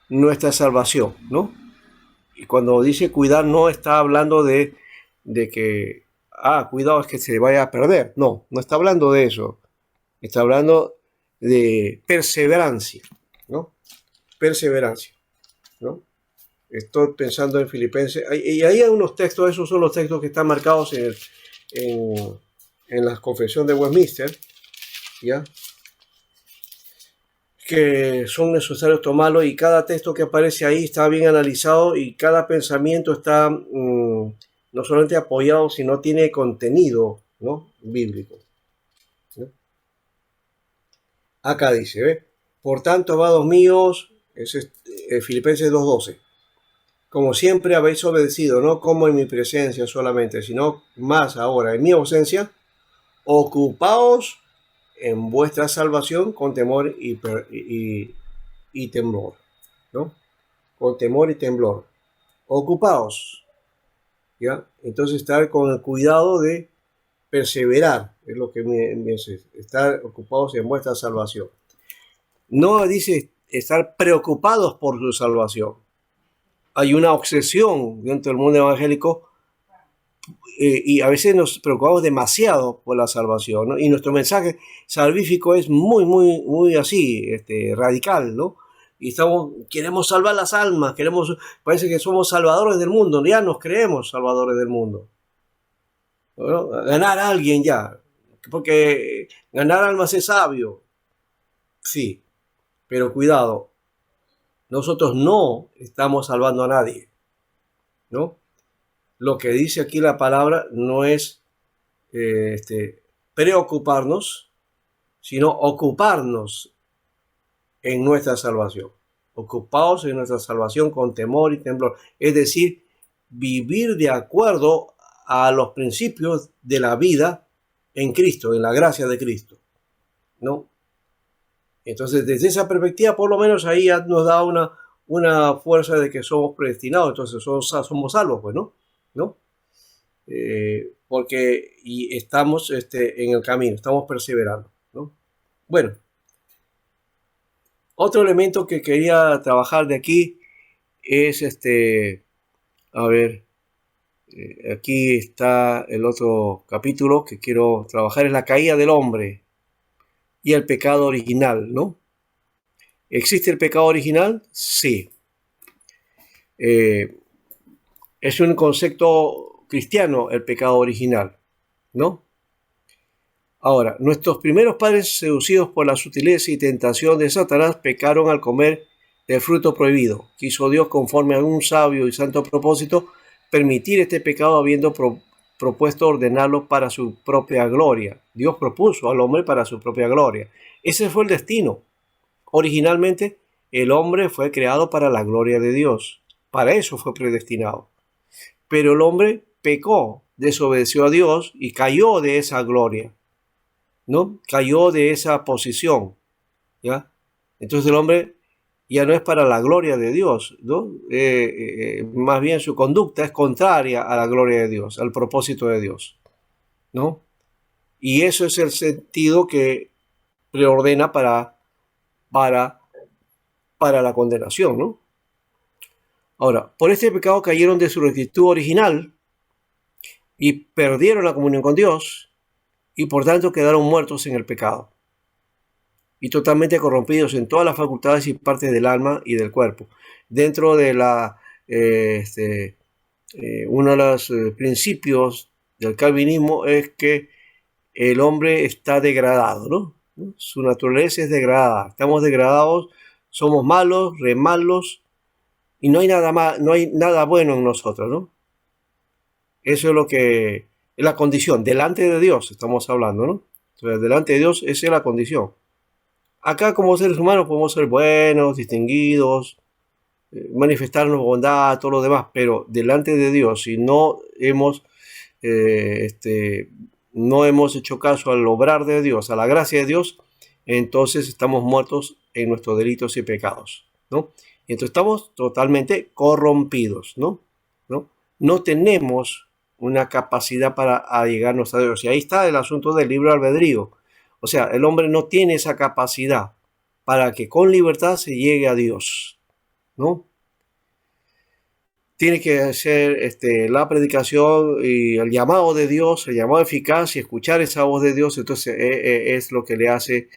nuestra salvación, ¿no? Y cuando dice cuidar no está hablando de que cuidado es que se vaya a perder. No está hablando de eso. Está hablando de perseverancia, ¿no? Perseverancia, ¿no? Estoy pensando en Filipenses. Y ahí hay unos textos, esos son los textos que están marcados en la Confesión de Westminster, ¿ya? Que son necesarios tomarlo, y cada texto que aparece ahí está bien analizado y cada pensamiento está no solamente apoyado, sino tiene contenido, ¿no? Bíblico, ¿no? Acá dice, ¿ve? Por tanto, amados míos, es Filipenses 2:12, como siempre habéis obedecido, no como en mi presencia solamente, sino más ahora en mi ausencia, ocupaos en vuestra salvación con temor y temblor, ¿no? Con temor y temblor. Ocupaos, ¿ya? Entonces estar con el cuidado de perseverar, es lo que me dice, estar ocupados en vuestra salvación. No dice estar preocupados por su salvación. Hay una obsesión dentro del mundo evangélico y a veces nos preocupamos demasiado por la salvación, ¿no? Y nuestro mensaje salvífico es muy así, radical, ¿no? y queremos salvar las almas, parece que somos salvadores del mundo, ya nos creemos salvadores del mundo. ¿No? Ganar a alguien ya, porque ganar almas es sabio, sí, pero cuidado, nosotros no estamos salvando a nadie, ¿no? Lo que dice aquí la palabra no es preocuparnos, sino ocuparnos en nuestra salvación. Ocupados en nuestra salvación con temor y temblor. Es decir, vivir de acuerdo a los principios de la vida en Cristo, en la gracia de Cristo, ¿no? Entonces, desde esa perspectiva, por lo menos ahí ya nos da una fuerza de que somos predestinados, entonces somos salvos, pues, ¿no? Porque y estamos en el camino, estamos perseverando, ¿no? Bueno, otro elemento que quería trabajar de aquí es a ver, aquí está el otro capítulo que quiero trabajar, es la caída del hombre y el pecado original, ¿no? ¿Existe el pecado original? Sí. Es un concepto cristiano el pecado original, ¿no? Ahora, nuestros primeros padres, seducidos por la sutileza y tentación de Satanás, pecaron al comer del fruto prohibido. Quiso Dios, conforme a un sabio y santo propósito, permitir este pecado habiendo propuesto ordenarlo para su propia gloria. Dios propuso al hombre para su propia gloria. Ese fue el destino. Originalmente, el hombre fue creado para la gloria de Dios. Para eso fue predestinado. Pero el hombre pecó, desobedeció a Dios y cayó de esa gloria, ¿no? Cayó de esa posición, ¿ya? Entonces el hombre ya no es para la gloria de Dios, ¿no? Más bien su conducta es contraria a la gloria de Dios, al propósito de Dios, ¿no? Y eso es el sentido que preordena para la condenación, ¿no? Ahora, por este pecado cayeron de su rectitud original y perdieron la comunión con Dios y por tanto quedaron muertos en el pecado y totalmente corrompidos en todas las facultades y partes del alma y del cuerpo. Dentro de uno de los principios del calvinismo es que el hombre está degradado, ¿no? Su naturaleza es degradada. Estamos degradados, somos malos, re malos, y no hay nada bueno en nosotros, ¿no? Eso es lo que es la condición. Delante de Dios estamos hablando, ¿no? Entonces, delante de Dios esa es la condición. Acá como seres humanos podemos ser buenos, distinguidos, manifestarnos bondad, todo lo demás, pero delante de Dios, si no hemos hecho caso al obrar de Dios, a la gracia de Dios, entonces estamos muertos en nuestros delitos y pecados, ¿no? Y entonces estamos totalmente corrompidos, ¿no? No tenemos una capacidad para allegarnos a Dios. Y ahí está el asunto del libre albedrío. O sea, el hombre no tiene esa capacidad para que con libertad se llegue a Dios, ¿no? Tiene que hacer la predicación y el llamado de Dios, el llamado eficaz y escuchar esa voz de Dios. Entonces es lo que le hace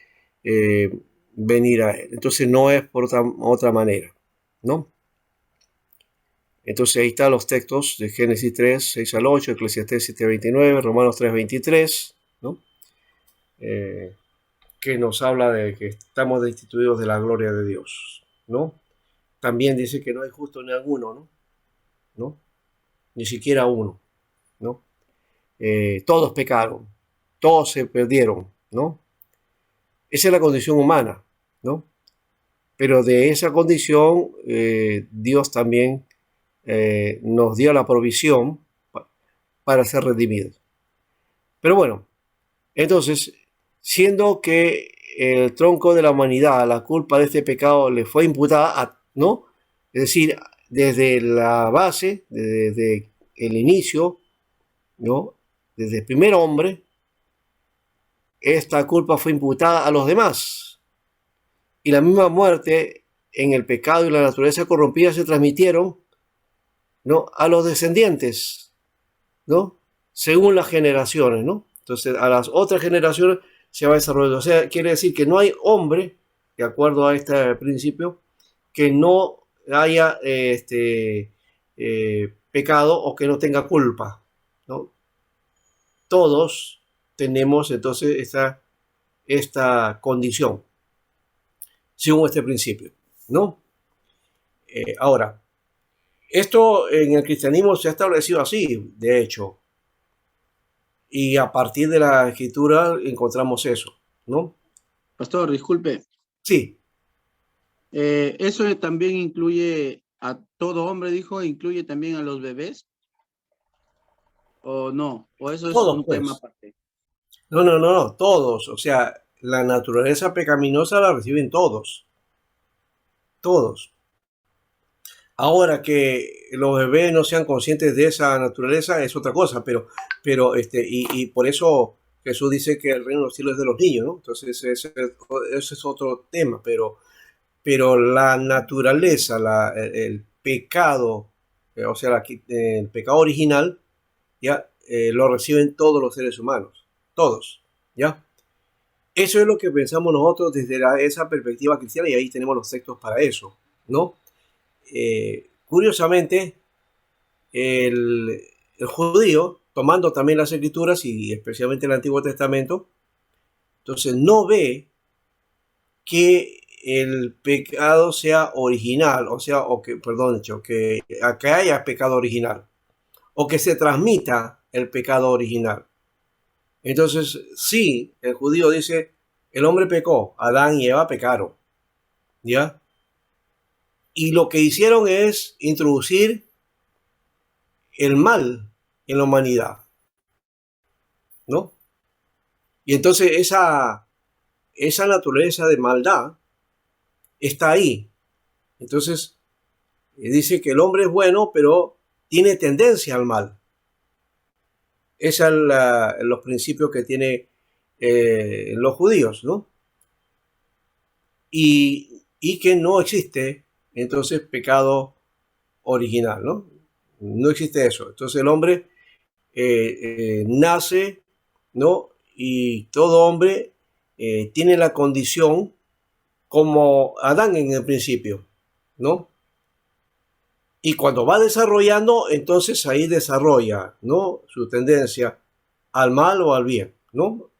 venir a Él. Entonces no es por otra manera, ¿no? Entonces ahí están los textos de Génesis 3, 6 al 8, Eclesiastés 7, 29, Romanos 3, 23, ¿no? Que nos habla de que estamos destituidos de la gloria de Dios, ¿no? También dice que no hay justo ni alguno, ¿no? Ni siquiera uno, ¿no? Todos pecaron, todos se perdieron, ¿no? Esa es la condición humana, ¿no? Pero de esa condición Dios también nos dio la provisión para ser redimidos. Pero bueno, entonces, siendo que el tronco de la humanidad, la culpa de este pecado le fue imputada, ¿no? Es decir, desde la base, desde el inicio, ¿no? Desde el primer hombre, esta culpa fue imputada a los demás. Y la misma muerte en el pecado y la naturaleza corrompida se transmitieron, ¿no? A los descendientes, ¿no? Según las generaciones, ¿no? Entonces, a las otras generaciones se va desarrollando. O sea, quiere decir que no hay hombre, de acuerdo a este principio, que no haya pecado o que no tenga culpa, ¿no? Todos tenemos entonces esta condición, según este principio, ¿no? Ahora, esto en el cristianismo se ha establecido así, de hecho, y a partir de la escritura encontramos eso, ¿no? Pastor, disculpe. Sí. ¿Eso también incluye a todo hombre, dijo? ¿Incluye también a los bebés? ¿O no? ¿O eso es Todos, un tema pues. aparte? No, todos. O sea, la naturaleza pecaminosa la reciben todos. Todos. Ahora que los bebés no sean conscientes de esa naturaleza es otra cosa, y por eso Jesús dice que el reino de los cielos es de los niños, ¿no? Entonces ese es otro tema, pero la naturaleza, el pecado, o sea, el pecado original, ya lo reciben todos los seres humanos, todos, ¿ya? Eso es lo que pensamos nosotros desde esa perspectiva cristiana y ahí tenemos los textos para eso, ¿no? Curiosamente, el judío, tomando también las escrituras y especialmente el Antiguo Testamento, entonces no ve que el pecado sea original, que haya pecado original, o que se transmita el pecado original. Entonces, sí, el judío dice, el hombre pecó, Adán y Eva pecaron, ¿ya? Y lo que hicieron es introducir el mal en la humanidad, ¿no? Y entonces esa naturaleza de maldad está ahí. Entonces, dice que el hombre es bueno, pero tiene tendencia al mal. Esos son los principios que tiene los judíos, ¿no? Y que no existe, entonces, pecado original, ¿no? No existe eso. Entonces el hombre nace, ¿no? Y todo hombre tiene la condición como Adán en el principio, ¿no? Y cuando va desarrollando, entonces ahí desarrolla, ¿no? Su tendencia al mal o al bien, ¿no?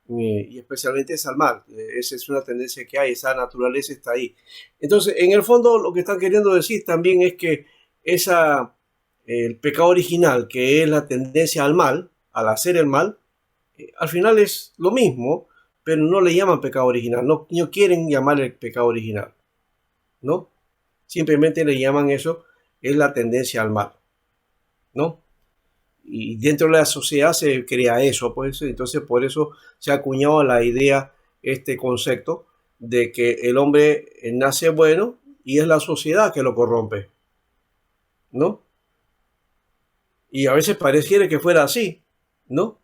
Y especialmente es al mal. Esa es una tendencia que hay, esa naturaleza está ahí. Entonces, en el fondo, lo que están queriendo decir también es que el pecado original, que es la tendencia al mal, al hacer el mal, al final es lo mismo, pero no le llaman pecado original, no quieren llamarle pecado original, ¿no? Simplemente le llaman eso, es la tendencia al mal, ¿no? Y dentro de la sociedad se crea eso, pues entonces por eso se ha acuñado la idea, este concepto de que el hombre nace bueno y es la sociedad que lo corrompe, ¿no? Y a veces pareciera que fuera así, ¿no?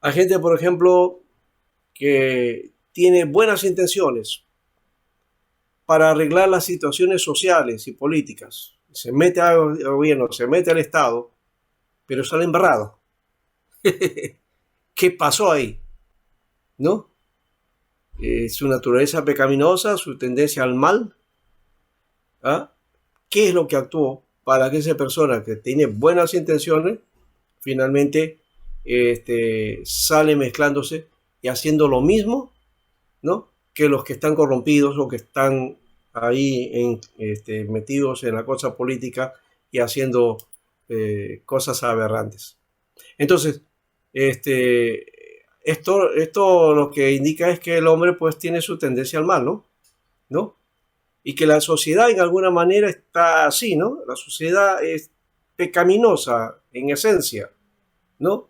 Hay gente, por ejemplo, que tiene buenas intenciones para arreglar las situaciones sociales y políticas. Se mete al gobierno, se mete al Estado, pero sale embarrado. ¿Qué pasó ahí? ¿No? Su naturaleza pecaminosa, su tendencia al mal. ¿Ah? ¿Qué es lo que actuó para que esa persona que tiene buenas intenciones finalmente sale mezclándose y haciendo lo mismo, ¿no? Que los que están corrompidos o que están ahí metidos en la cosa política y haciendo cosas aberrantes? Entonces, esto lo que indica es que el hombre pues tiene su tendencia al mal, ¿no? Y que la sociedad en alguna manera está así, ¿no? La sociedad es pecaminosa en esencia, ¿no?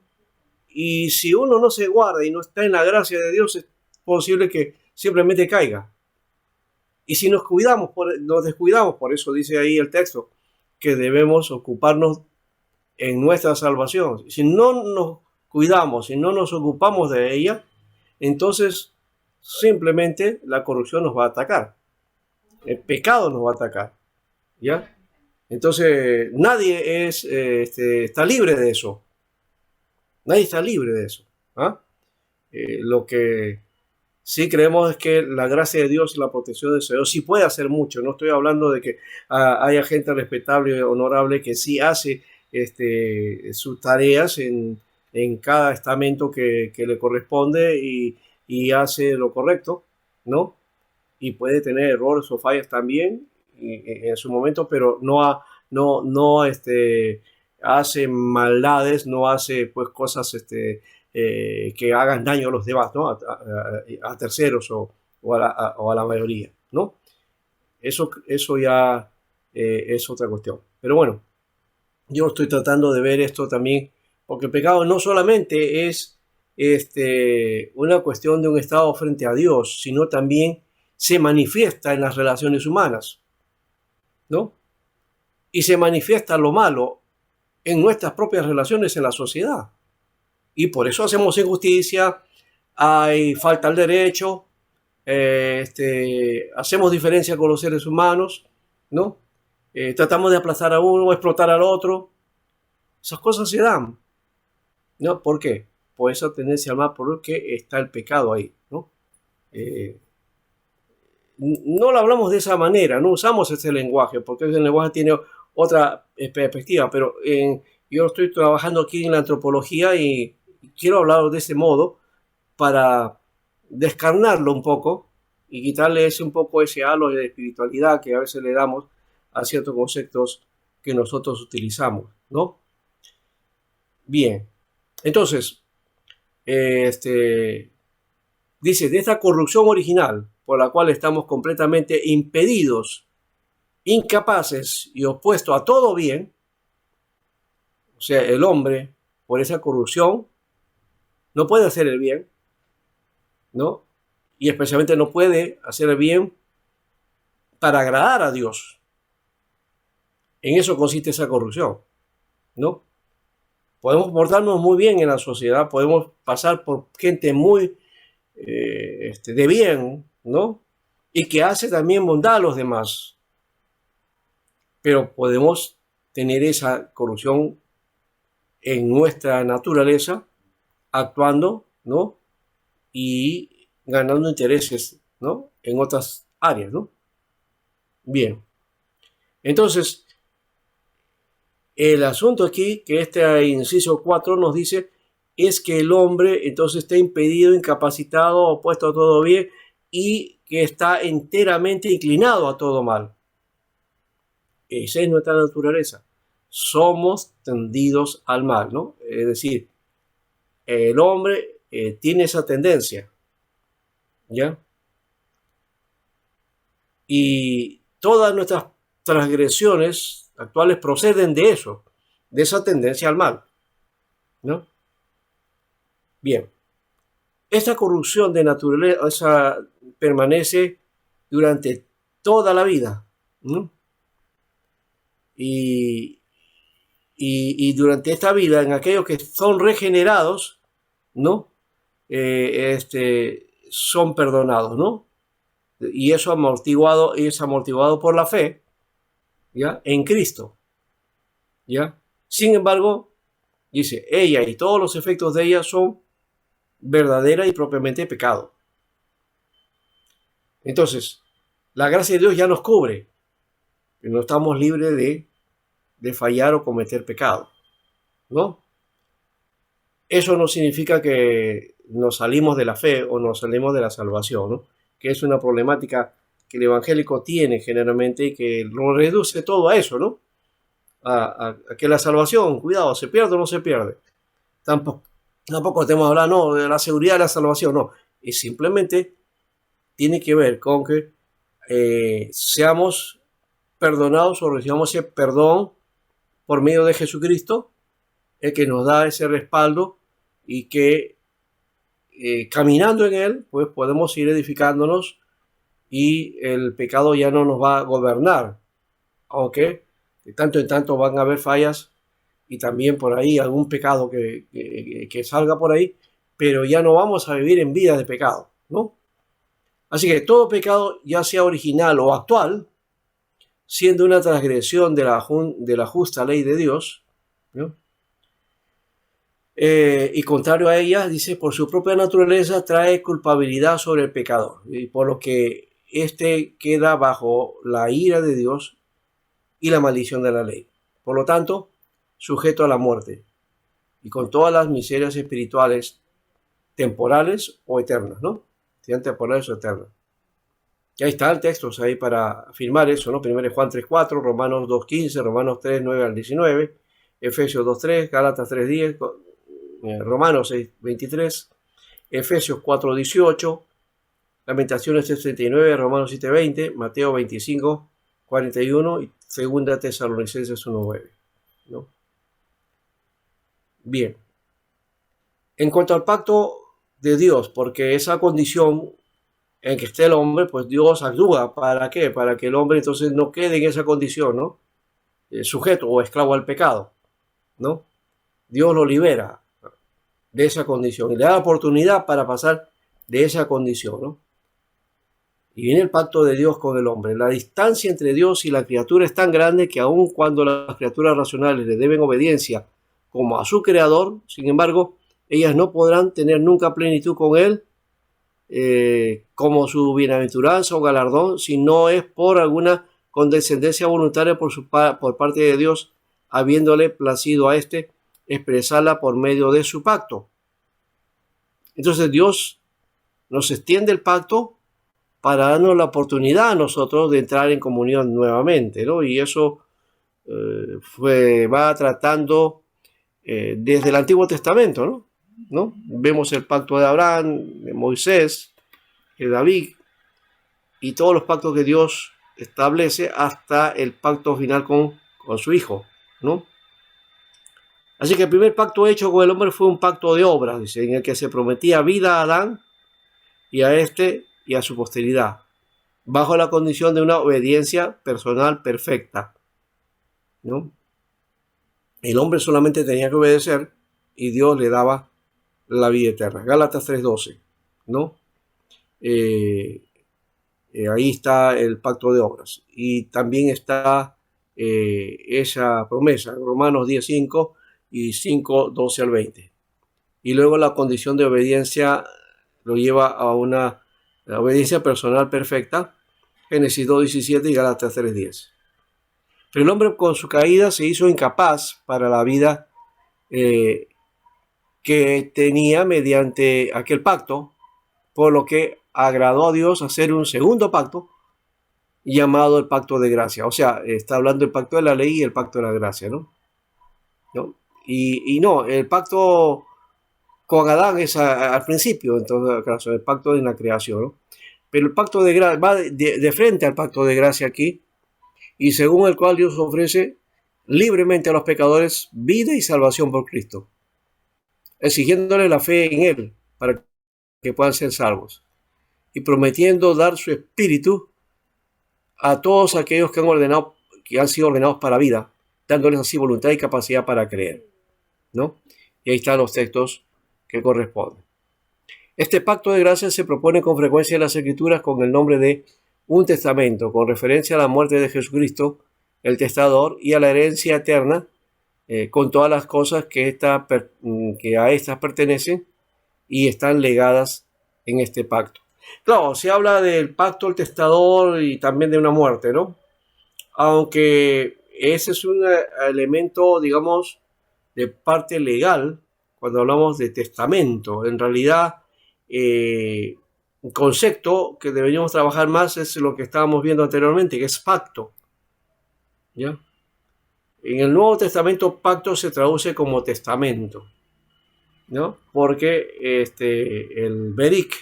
Y si uno no se guarda y no está en la gracia de Dios, es posible que simplemente caiga. Y si nos descuidamos, por eso dice ahí el texto, que debemos ocuparnos en nuestra salvación. Si no nos cuidamos, si no nos ocupamos de ella, entonces simplemente la corrupción nos va a atacar. El pecado nos va a atacar, ¿ya? Entonces nadie está libre de eso. Nadie está libre de eso. ¿Ah? Lo que Sí creemos que la gracia de Dios y la protección de Dios sí puede hacer mucho. No estoy hablando de que haya gente respetable y honorable que sí hace sus tareas en cada estamento que le corresponde y hace lo correcto, ¿no? Y puede tener errores o fallas también en su momento, pero no hace maldades, no hace pues cosas que hagan daño a los demás, ¿no? A terceros o a la mayoría, ¿no? Eso ya es otra cuestión. Pero bueno, yo estoy tratando de ver esto también, porque el pecado no solamente es una cuestión de un estado frente a Dios, sino también se manifiesta en las relaciones humanas, ¿no? Y se manifiesta lo malo en nuestras propias relaciones en la sociedad. Y por eso hacemos injusticia, hay falta al derecho, hacemos diferencia con los seres humanos, ¿no? Tratamos de aplazar a uno o explotar al otro. Esas cosas se dan, ¿no? ¿Por qué? Por esa tendencia al mal, porque está el pecado ahí, ¿no? No lo hablamos de esa manera, no usamos ese lenguaje, porque ese lenguaje tiene otra perspectiva, pero yo estoy trabajando aquí en la antropología y quiero hablar de ese modo para descarnarlo un poco y quitarle un poco ese halo de espiritualidad que a veces le damos a ciertos conceptos que nosotros utilizamos, ¿no? Bien, entonces, dice, de esta corrupción original por la cual estamos completamente impedidos, incapaces y opuestos a todo bien, o sea, el hombre, por esa corrupción, no puede hacer el bien, ¿no? Y especialmente no puede hacer el bien para agradar a Dios. En eso consiste esa corrupción, ¿no? Podemos portarnos muy bien en la sociedad, podemos pasar por gente muy de bien, ¿no? Y que hace también bondad a los demás. Pero podemos tener esa corrupción en nuestra naturaleza, actuando, ¿no? Y ganando intereses, ¿no? En otras áreas, ¿no? Bien. Entonces, el asunto aquí, que este inciso 4 nos dice, es que el hombre entonces está impedido, incapacitado, opuesto a todo bien y que está enteramente inclinado a todo mal. Esa es nuestra naturaleza. Somos tendidos al mal, ¿no? Es decir, el hombre tiene esa tendencia, ¿ya? Y todas nuestras transgresiones actuales proceden de eso, de esa tendencia al mal, ¿no? Bien, esta corrupción de naturaleza permanece durante toda la vida, ¿no? Y durante esta vida, en aquellos que son regenerados, ¿no? Son perdonados, ¿no? Y eso es amortiguado por la fe, ¿ya? En Cristo, ¿ya? Sin embargo, dice, ella y todos los efectos de ella son verdadera y propiamente pecado. Entonces, la gracia de Dios ya nos cubre, que no estamos libres de fallar o cometer pecado, ¿no? Eso no significa que nos salimos de la fe o nos salimos de la salvación, ¿no? Que es una problemática que el evangélico tiene generalmente y que lo reduce todo a eso, ¿no? A que la salvación, cuidado, ¿se pierde o no se pierde? Tampoco tenemos que hablar, no, de la seguridad de la salvación, no. Y simplemente tiene que ver con que seamos perdonados o recibamos ese perdón por medio de Jesucristo, el que nos da ese respaldo y que caminando en él, pues podemos ir edificándonos y el pecado ya no nos va a gobernar, aunque de tanto en tanto van a haber fallas y también por ahí algún pecado que salga por ahí, pero ya no vamos a vivir en vida de pecado, ¿no? Así que todo pecado, ya sea original o actual, siendo una transgresión de la justa ley de Dios, ¿no? Y contrario a ella, dice, por su propia naturaleza trae culpabilidad sobre el pecador, y por lo que éste queda bajo la ira de Dios y la maldición de la ley. Por lo tanto, sujeto a la muerte y con todas las miserias espirituales temporales o eternas, ¿no? Sean temporales o eternas. Y ahí está el texto, ahí para afirmar eso, ¿no? 1 Juan 3:4, Romanos 2:15, Romanos 3:9 al 19, Efesios 2:3, Gálatas 3:10, Romanos 6:23, Efesios 4:18, Lamentaciones 3:39, Romanos 7:20, Mateo 25:41 y 2 Tesalonicenses 1:9, ¿no? Bien. En cuanto al pacto de Dios, porque esa condición en que esté el hombre, pues Dios actúa. ¿Para qué? Para que el hombre entonces no quede en esa condición, ¿no? Sujeto o esclavo al pecado, ¿no? Dios lo libera de esa condición y le da la oportunidad para pasar de esa condición, ¿no? Y viene el pacto de Dios con el hombre. La distancia entre Dios y la criatura es tan grande que aun cuando las criaturas racionales le deben obediencia como a su creador, sin embargo, ellas no podrán tener nunca plenitud con él como su bienaventuranza o galardón, si no es por alguna condescendencia voluntaria por parte de Dios, habiéndole placido a éste expresarla por medio de su pacto. Entonces Dios nos extiende el pacto para darnos la oportunidad a nosotros de entrar en comunión nuevamente, ¿no? Y eso va tratando desde el Antiguo Testamento, ¿no? Vemos el pacto de Abraham, de Moisés, de David y todos los pactos que Dios establece hasta el pacto final con su Hijo, ¿no? Así que el primer pacto hecho con el hombre fue un pacto de obras, dice, en el que se prometía vida a Adán y a este y a su posteridad, bajo la condición de una obediencia personal perfecta, ¿no? El hombre solamente tenía que obedecer y Dios le daba la vida eterna. Gálatas 3:12, ¿no? Ahí está el pacto de obras. Y también está esa promesa, Romanos 10:5 y 5:12 al 20. Y luego la condición de obediencia lo lleva a una obediencia personal perfecta, Génesis 2:17 y Gálatas 3:10. Pero el hombre con su caída se hizo incapaz para la vida que tenía mediante aquel pacto, por lo que agradó a Dios hacer un segundo pacto llamado el pacto de gracia. O sea, está hablando del pacto de la ley y el pacto de la gracia, ¿no? Y no, el pacto con Adán es al principio, en todo caso, el pacto de la creación, ¿no? Pero el pacto de gracia va de frente al pacto de gracia aquí, y según el cual Dios ofrece libremente a los pecadores vida y salvación por Cristo, exigiéndole la fe en Él para que puedan ser salvos, y prometiendo dar su espíritu a todos aquellos que han sido ordenados para vida, dándoles así voluntad y capacidad para creer, ¿no? Y ahí están los textos que corresponden. Este pacto de gracia se propone con frecuencia en las Escrituras con el nombre de un testamento, con referencia a la muerte de Jesucristo, el testador, y a la herencia eterna, con todas las cosas que a estas pertenecen y están legadas en este pacto. Claro, se habla del pacto del testador y también de una muerte, ¿no? Aunque ese es un elemento, digamos, de parte legal, cuando hablamos de testamento. En realidad, un concepto que deberíamos trabajar más es lo que estábamos viendo anteriormente, que es pacto, ¿ya? En el Nuevo Testamento, pacto se traduce como testamento, ¿no? Porque el Berik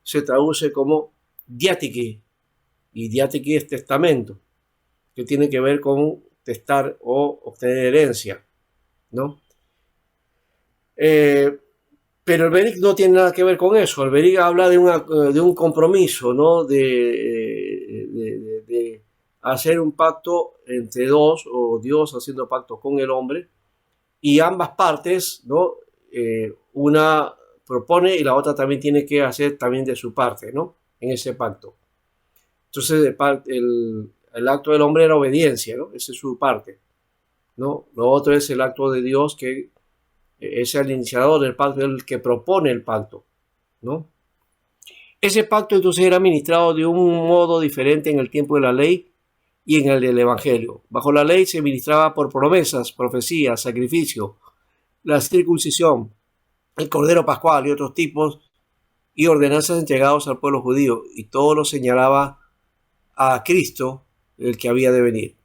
se traduce como diatiki, y diatiki es testamento, que tiene que ver con testar o obtener herencia, ¿no? Pero el Berik no tiene nada que ver con eso. El Berik habla de un compromiso, ¿no? De hacer un pacto entre dos, o Dios haciendo pacto con el hombre, y ambas partes, ¿no? Una propone y la otra también tiene que hacer también de su parte, ¿no? En ese pacto. Entonces el acto del hombre era obediencia, ¿no? Esa es su parte, ¿no? Lo otro es el acto de Dios que Es el iniciador del pacto, el que propone el pacto, ¿no? Ese pacto entonces era administrado de un modo diferente en el tiempo de la ley y en el del Evangelio. Bajo la ley se ministraba por promesas, profecías, sacrificio, la circuncisión, el Cordero Pascual y otros tipos y ordenanzas entregados al pueblo judío, y todo lo señalaba a Cristo, el que había de venir.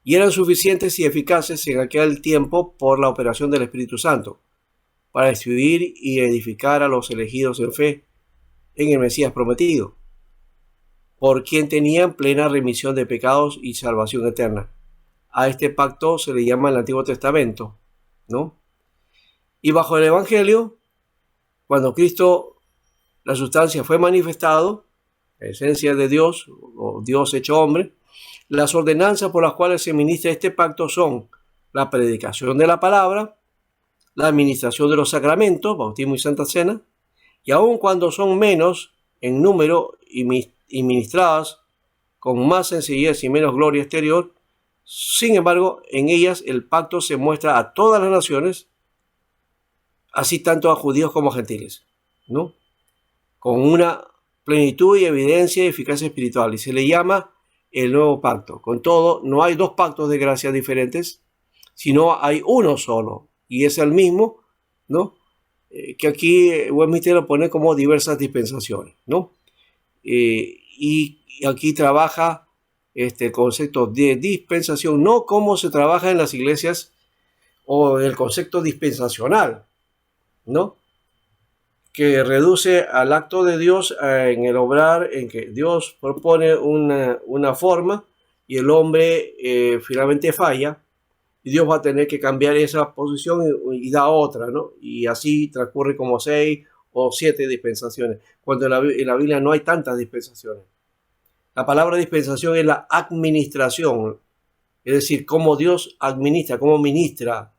Y eran suficientes y eficaces en aquel tiempo por la operación del Espíritu Santo, para instruir y edificar a los elegidos en fe en el Mesías prometido, por quien tenían plena remisión de pecados y salvación eterna. A este pacto se le llama el Antiguo Testamento, ¿no? Y bajo el Evangelio, cuando Cristo, la sustancia, fue manifestado, la esencia de Dios, o Dios hecho hombre, las ordenanzas por las cuales se ministra este pacto son la predicación de la palabra, la administración de los sacramentos, bautismo y santa cena, y aun cuando son menos en número y ministradas con más sencillez y menos gloria exterior, sin embargo, en ellas el pacto se muestra a todas las naciones, así tanto a judíos como a gentiles, ¿no? Con una plenitud y evidencia y eficacia espiritual, y se le llama el nuevo pacto. Con todo, no hay dos pactos de gracia diferentes, sino hay uno solo, y es el mismo, ¿no? Que aquí Westminster lo pone como diversas dispensaciones, ¿no? Y aquí trabaja el concepto de dispensación, no como se trabaja en las iglesias o el concepto dispensacional, ¿no? Que reduce al acto de Dios en el obrar, en que Dios propone una forma y el hombre finalmente falla, y Dios va a tener que cambiar esa posición y da otra, ¿no? Y así transcurre como 6 o 7 dispensaciones, cuando en la Biblia no hay tantas dispensaciones. La palabra dispensación es la administración, es decir, cómo Dios administra, cómo ministra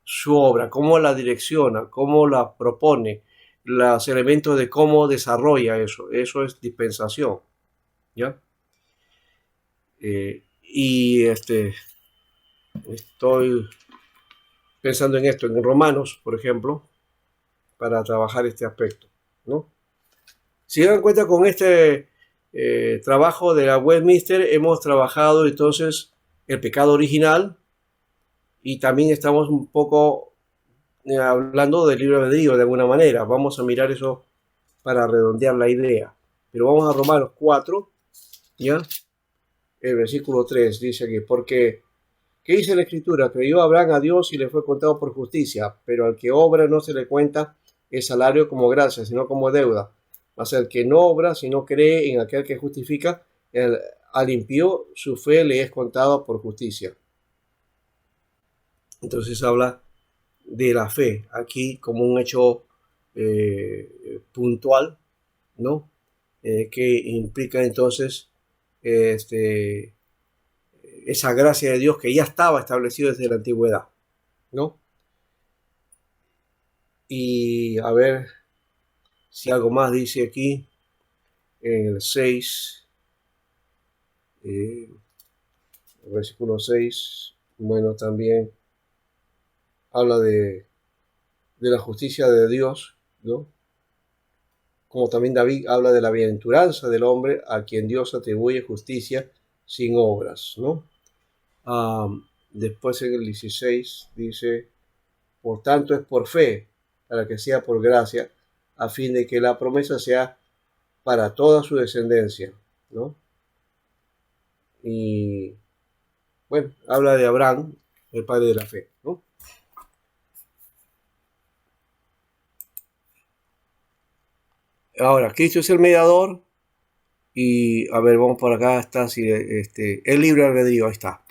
su obra, cómo la direcciona, cómo la propone, los elementos de cómo desarrolla eso. Eso es dispensación, ¿ya? Y estoy pensando en esto, en Romanos, por ejemplo, para trabajar este aspecto, ¿no? Si dan cuenta, con este trabajo de la Westminster hemos trabajado entonces el pecado original, y también estamos un poco hablando del libre albedrío de alguna manera. Vamos a mirar eso para redondear la idea. Pero vamos a Romanos 4, ¿ya? El versículo 3 dice aquí, porque, ¿qué dice la Escritura? Creyó Abraham a Dios y le fue contado por justicia, pero al que obra no se le cuenta el salario como gracia, sino como deuda. Mas el que no obra, sino cree en aquel que justifica, al impío su fe le es contada por justicia. Entonces habla de la fe aquí como un hecho puntual, ¿no? Que implica entonces esa gracia de Dios que ya estaba establecida desde la antigüedad, ¿no? Y a ver si algo más dice aquí en el 6, versículo 6, bueno, también habla de la justicia de Dios, ¿no? Como también David habla de la bienaventuranza del hombre a quien Dios atribuye justicia sin obras, ¿no? Después en el 16 dice, por tanto es por fe, para que sea por gracia, a fin de que la promesa sea para toda su descendencia, ¿no? Y bueno, habla de Abraham, el padre de la fe, ¿no? Ahora, Cristo es el mediador. Y a ver, vamos por acá, está así, el libre albedrío, ahí está.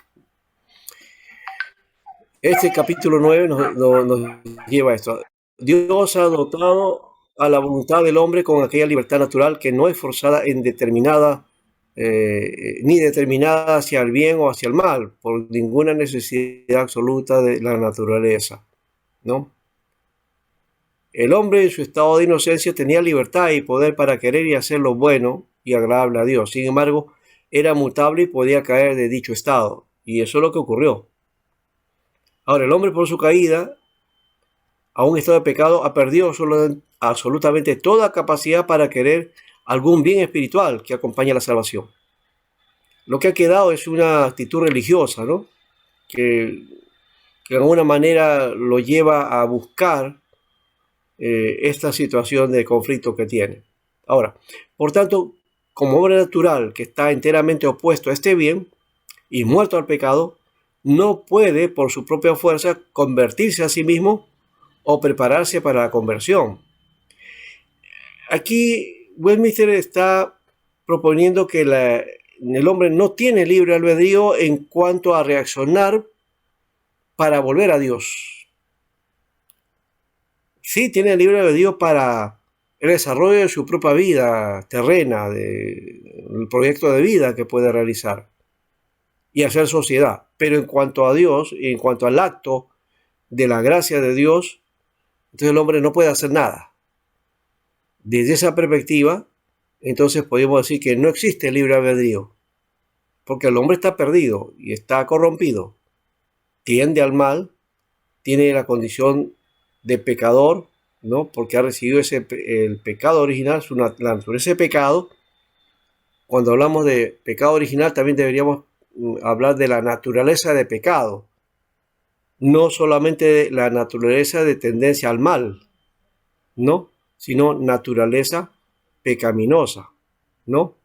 Este capítulo 9 nos lleva a esto. Dios ha dotado a la voluntad del hombre con aquella libertad natural que no es forzada en ni determinada hacia el bien o hacia el mal, por ninguna necesidad absoluta de la naturaleza, ¿no? El hombre en su estado de inocencia tenía libertad y poder para querer y hacer lo bueno y agradable a Dios. Sin embargo, era mutable y podía caer de dicho estado. Y eso es lo que ocurrió. Ahora, el hombre por su caída a un estado de pecado, ha perdido absolutamente toda capacidad para querer algún bien espiritual que acompañe a la salvación. Lo que ha quedado es una actitud religiosa, ¿no? Que de alguna manera lo lleva a buscar esta situación de conflicto que tiene. Ahora, por tanto, como hombre natural que está enteramente opuesto a este bien y muerto al pecado, no puede por su propia fuerza convertirse a sí mismo o prepararse para la conversión. Aquí Westminster está proponiendo que el hombre no tiene libre albedrío en cuanto a reaccionar para volver a Dios. Sí tiene libre albedrío para el desarrollo de su propia vida terrena, del proyecto de vida que puede realizar y hacer sociedad. Pero en cuanto a Dios, en cuanto al acto de la gracia de Dios, entonces el hombre no puede hacer nada. Desde esa perspectiva, entonces podemos decir que no existe libre albedrío, porque el hombre está perdido y está corrompido, tiende al mal, tiene la condición de pecador, ¿no? Porque ha recibido el pecado original, la naturaleza de pecado. Cuando hablamos de pecado original, también deberíamos hablar de la naturaleza de pecado, no solamente la naturaleza de tendencia al mal, ¿no? Sino naturaleza pecaminosa, ¿no?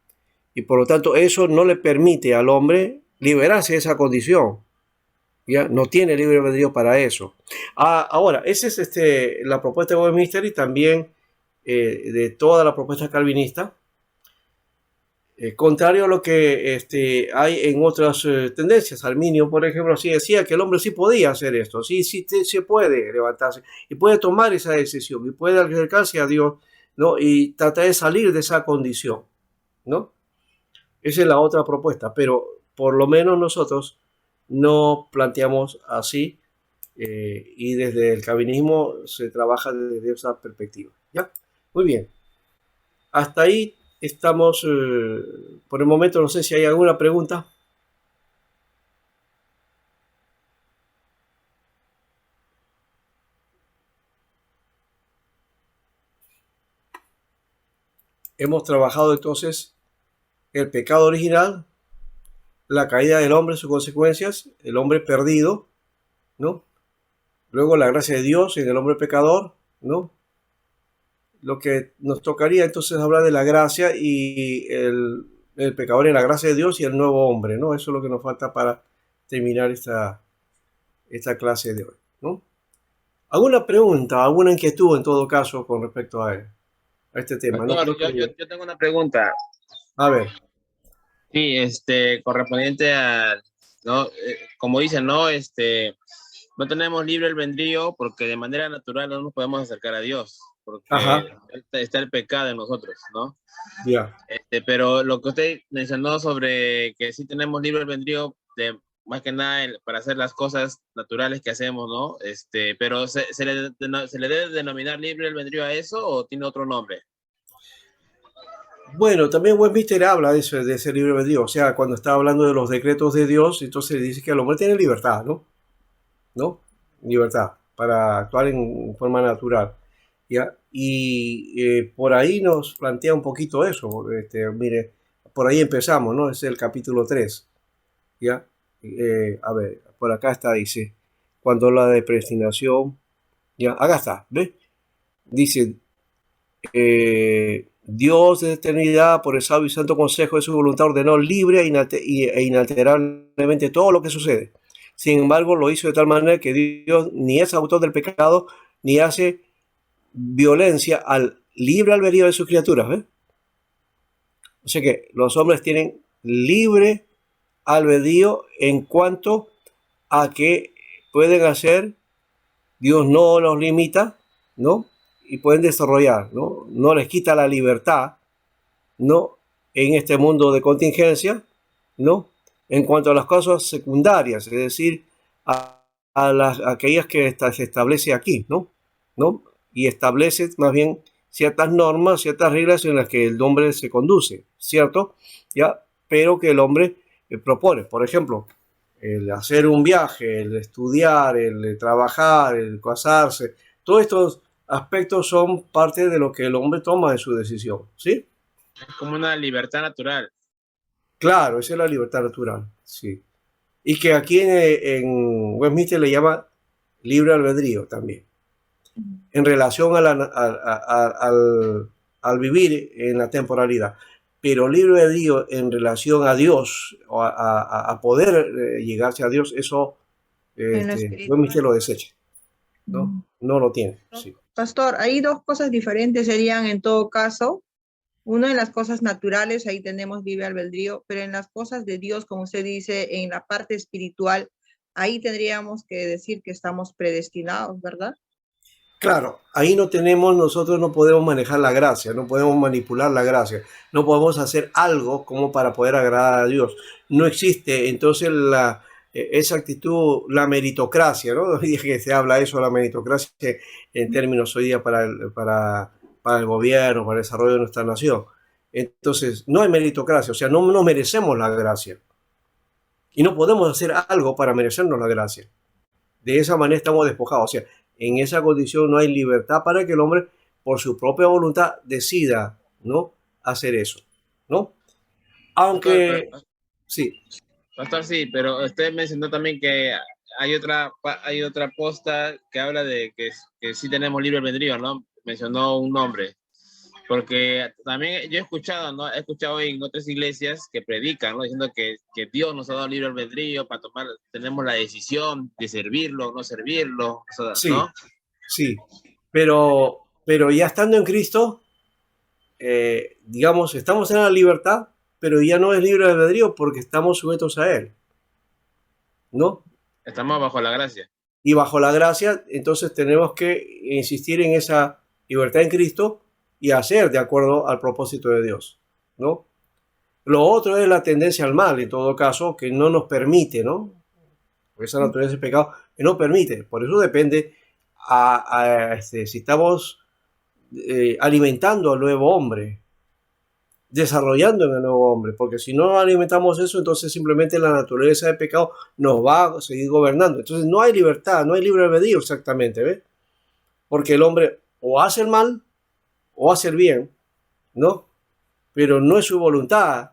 Y por lo tanto eso no le permite al hombre liberarse de esa condición. Ya no tiene libre albedrío para eso. Ahora, esa es la propuesta de Westminster y también de toda la propuesta calvinista. Contrario a lo que hay en otras tendencias. Arminio, por ejemplo, sí decía que el hombre sí podía hacer esto, sí se puede levantarse y puede tomar esa decisión y puede acercarse a Dios, ¿no? Y tratar de salir de esa condición, ¿no? Esa es la otra propuesta, pero por lo menos nosotros no planteamos así y desde el calvinismo se trabaja desde esa perspectiva. ¿Ya? Muy bien. Hasta ahí estamos por el momento. No sé si hay alguna pregunta. Hemos trabajado entonces el pecado original, la caída del hombre, sus consecuencias, el hombre perdido, ¿no? Luego la gracia de Dios en el hombre pecador, ¿no? Lo que nos tocaría entonces hablar de la gracia y el pecador en la gracia de Dios y el nuevo hombre, ¿no? Eso es lo que nos falta para terminar esta clase de hoy, ¿no? ¿Alguna pregunta, alguna inquietud en todo caso con respecto a este tema? ¿No? Doctor, yo tengo una pregunta. A ver. Sí, correspondiente a, ¿no? Como dicen, ¿no? No tenemos libre albedrío porque de manera natural no nos podemos acercar a Dios, porque está el pecado en nosotros, ¿no? Ya. Pero lo que usted mencionó sobre que sí tenemos libre albedrío de más que nada para hacer las cosas naturales que hacemos, ¿no? Pero ¿se le debe denominar libre albedrío a eso o tiene otro nombre? Bueno, también Westminster habla de ese libre albedrío, o sea, cuando está hablando de los decretos de Dios, entonces dice que el hombre tiene libertad, ¿no? ¿No? Libertad para actuar en forma natural, ¿ya? Y por ahí nos plantea un poquito eso, mire, por ahí empezamos, ¿no? Es el capítulo 3, ¿ya? A ver, por acá está, dice, cuando habla de predestinación, ya, acá está, ¿ves? Dice, Dios de eternidad, por el sabio y santo consejo de su voluntad, ordenó libre e inalterablemente todo lo que sucede. Sin embargo, lo hizo de tal manera que Dios ni es autor del pecado, ni hace violencia al libre albedrío de sus criaturas. ¿Ves? O sea que los hombres tienen libre albedrío en cuanto a que pueden hacer, Dios no los limita, ¿no? Y pueden desarrollar, ¿no? No les quita la libertad, ¿no? En este mundo de contingencia, ¿no? En cuanto a las cosas secundarias, es decir, a aquellas que se establece aquí, ¿no? ¿No? Y establece más bien ciertas normas, ciertas reglas en las que el hombre se conduce, ¿cierto? ¿Ya? Pero que el hombre propone, por ejemplo, el hacer un viaje, el estudiar, el trabajar, el casarse, todos estos aspectos son parte de lo que el hombre toma en su decisión, ¿sí? Es como una libertad natural. Claro, esa es la libertad natural, sí. Y que aquí en Westminster le llama libre albedrío también, en relación al vivir en la temporalidad. Pero libre albedrío en relación a Dios, o a poder llegarse a Dios, eso En lo Westminster espiritual. lo desecha, ¿no? No lo tiene, sí. Pastor, hay dos cosas diferentes serían en todo caso. Uno, en las cosas naturales, ahí tenemos libre albedrío, pero en las cosas de Dios, como usted dice, en la parte espiritual, ahí tendríamos que decir que estamos predestinados, ¿verdad? Claro, ahí nosotros no podemos manejar la gracia, no podemos manipular la gracia, no podemos hacer algo como para poder agradar a Dios. No existe entonces esa actitud, la meritocracia, ¿no? Dije que se habla eso, la meritocracia en términos hoy día para el gobierno, para el desarrollo de nuestra nación. Entonces, no hay meritocracia, o sea, no merecemos la gracia. Y no podemos hacer algo para merecernos la gracia. De esa manera estamos despojados. O sea, en esa condición no hay libertad para que el hombre, por su propia voluntad, decida, ¿no?, hacer eso, ¿no? Aunque, sí. Pastor, sí, pero usted mencionó también que hay otra posta que habla de que sí tenemos libre albedrío, ¿no? Mencionó un nombre. Porque también yo he escuchado, ¿no? He escuchado en otras iglesias que predican, ¿no? Diciendo que Dios nos ha dado libre albedrío para tomar, tenemos la decisión de servirlo, no servirlo, Sí, ¿no? sí. Pero ya estando en Cristo, digamos, estamos en la libertad, pero ya no es libre albedrío porque estamos sujetos a Él, ¿no? Estamos bajo la gracia. Y bajo la gracia, entonces tenemos que insistir en esa libertad en Cristo y hacer de acuerdo al propósito de Dios, ¿no? Lo otro es la tendencia al mal, en todo caso, que no nos permite, ¿no? Esa naturaleza del pecado que no permite. Por eso depende si estamos alimentando al nuevo hombre, desarrollando en el nuevo hombre, porque si no alimentamos eso, entonces simplemente la naturaleza del pecado nos va a seguir gobernando. Entonces no hay libertad, no hay libre albedrío exactamente, ¿ves? Porque el hombre o hace el mal o hace el bien, ¿no? Pero no es su voluntad.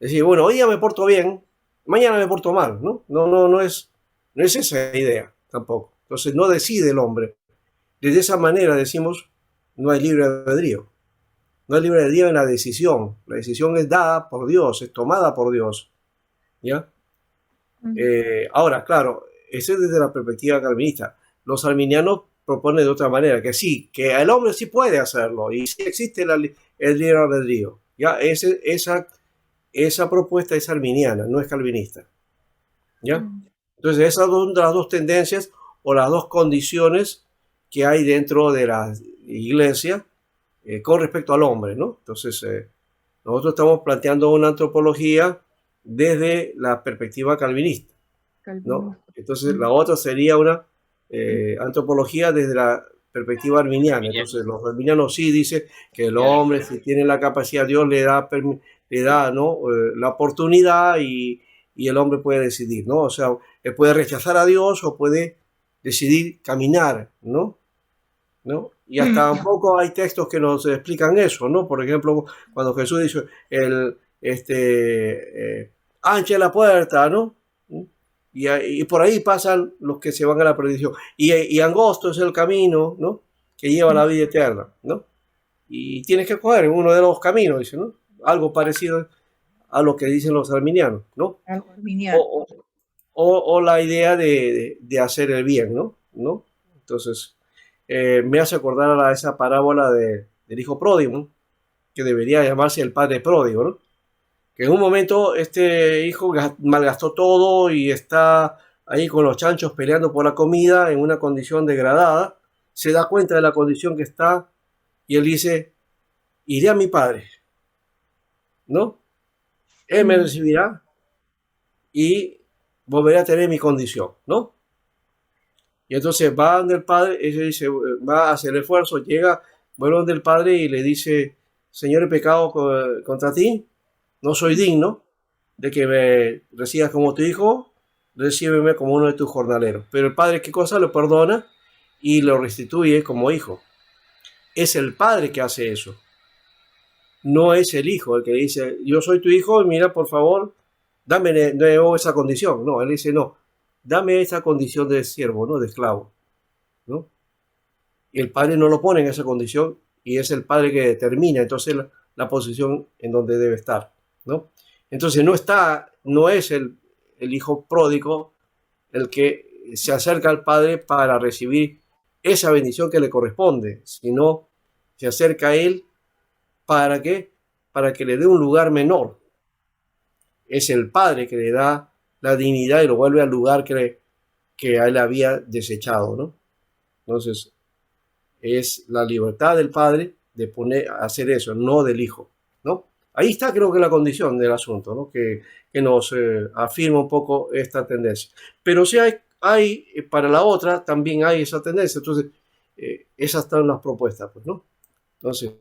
Es decir, bueno, hoy ya me porto bien, mañana me porto mal, ¿no? No es esa idea tampoco. Entonces no decide el hombre. De esa manera decimos, no hay libre albedrío. No hay libre albedrío en la decisión. La decisión es dada por Dios, es tomada por Dios, ¿ya? Ahora, claro, ese es desde la perspectiva calvinista. Los arminianos proponen de otra manera, que sí, que el hombre sí puede hacerlo y sí existe el libre albedrío. ¿Ya? Esa propuesta es arminiana, no es calvinista. ¿Ya? Entonces, esas son las dos tendencias o las dos condiciones que hay dentro de la iglesia con respecto al hombre, ¿no? Entonces, nosotros estamos planteando una antropología desde la perspectiva calvinista, ¿no? Entonces, la otra sería una antropología desde la perspectiva arminiana. Entonces, los arminianos sí dicen que el hombre, si tiene la capacidad, Dios le da ¿no? La oportunidad y el hombre puede decidir, ¿no? O sea, él puede rechazar a Dios o puede decidir caminar, ¿no? Y hasta un poco hay textos que nos explican eso, ¿no? Por ejemplo, cuando Jesús dice, ancha la puerta, ¿no? Y por ahí pasan los que se van a la perdición. Y angosto es el camino, ¿no?, que lleva a la vida eterna, ¿no? Y tienes que coger en uno de los caminos, dice, ¿no? Algo parecido a lo que dicen los arminianos, ¿no? Algo arminiano. O la idea de hacer el bien, ¿no? Entonces, me hace acordar a esa parábola del hijo pródigo, que debería llamarse el padre pródigo, ¿no? Que en un momento este hijo malgastó todo y está ahí con los chanchos peleando por la comida en una condición degradada, se da cuenta de la condición que está y él dice, iré a mi padre, ¿no? Él me recibirá y volveré a tener mi condición, ¿no? Y entonces va donde el padre, ella dice, va a hacer el esfuerzo, llega, vuelve donde el padre y le dice, Señor, he pecado contra ti, no soy digno de que me recibas como tu hijo, recíbeme como uno de tus jornaleros. Pero el padre, ¿qué cosa? Lo perdona y lo restituye como hijo. Es el padre que hace eso. No es el hijo el que dice, yo soy tu hijo y mira, por favor, dame de nuevo esa condición. No, él dice, no, dame esa condición de siervo, ¿no? De esclavo, ¿no? Y el padre no lo pone en esa condición y es el padre que determina entonces la posición en donde debe estar, ¿no? Entonces no es el hijo pródigo el que se acerca al padre para recibir esa bendición que le corresponde, sino se acerca a él ¿para qué? Para que le dé un lugar menor. Es el padre que le da la dignidad y lo vuelve al lugar que a él había desechado, ¿no? Entonces, es la libertad del padre de hacer eso, no del hijo, ¿no? Ahí está, creo que la condición del asunto, ¿no? Que nos afirma un poco esta tendencia. Pero si hay para la otra también hay esa tendencia. Entonces, esas están las propuestas, pues, ¿no? Entonces,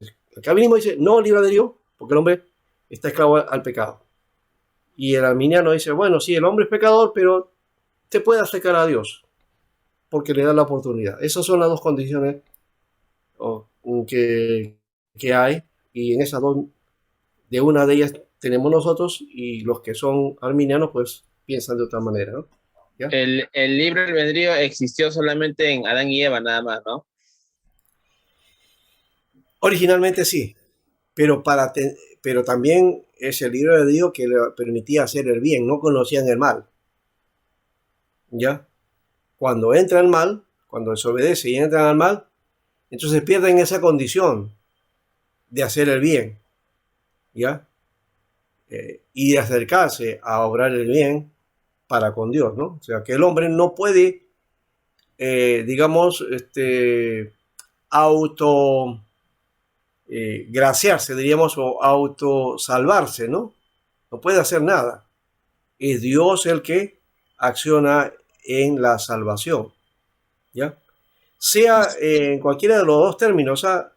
el calvinismo dice no libre de Dios, porque el hombre está esclavo al pecado. Y el arminiano dice, bueno, sí, el hombre es pecador, pero te puede acercar a Dios, porque le da la oportunidad. Esas son las dos condiciones que hay, y en esas dos, de una de ellas tenemos nosotros, y los que son arminianos, pues piensan de otra manera, ¿no? ¿Ya? El libre albedrío existió solamente en Adán y Eva, nada más, ¿no? Originalmente sí, pero también es el libre albedrío que le permitía hacer el bien, no conocían el mal. ¿Ya? Cuando entra el mal, cuando desobedece y entran al mal, entonces pierden esa condición de hacer el bien, ¿ya? Y de acercarse a obrar el bien para con Dios, ¿no? O sea, que el hombre no puede, digamos, graciarse, diríamos, o autosalvarse, ¿no? No puede hacer nada. Es Dios el que acciona en la salvación, ¿ya? Sea en cualquiera de los dos términos, o sea,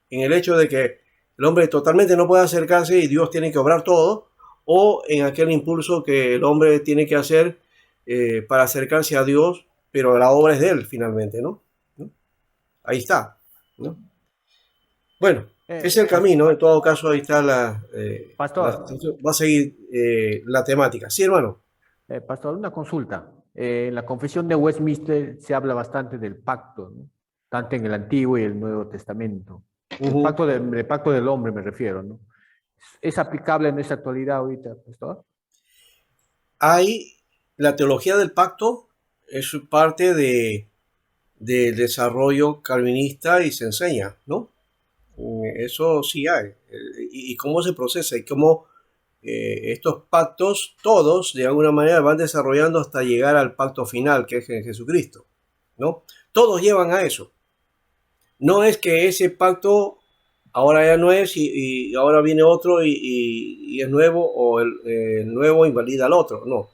en el hecho de que el hombre totalmente no puede acercarse y Dios tiene que obrar todo, o en aquel impulso que el hombre tiene que hacer para acercarse a Dios, pero la obra es de él finalmente, ¿no? Ahí está, ¿no? Bueno, es el camino, en todo caso ahí está Pastor. Va a seguir la temática. Sí, hermano. Pastor, una consulta. En la Confesión de Westminster se habla bastante del pacto, ¿no? Tanto en el Antiguo y el Nuevo Testamento. El pacto del hombre me refiero, ¿no? ¿Es aplicable en esta actualidad ahorita, Pastor? La teología del pacto es parte del desarrollo calvinista y se enseña, ¿no? Eso sí hay. Y cómo se procesa y cómo estos pactos, todos de alguna manera van desarrollando hasta llegar al pacto final, que es en Jesucristo, ¿no? Todos llevan a eso. No es que ese pacto ahora ya no es y ahora viene otro y es nuevo, o el nuevo invalida al otro, no.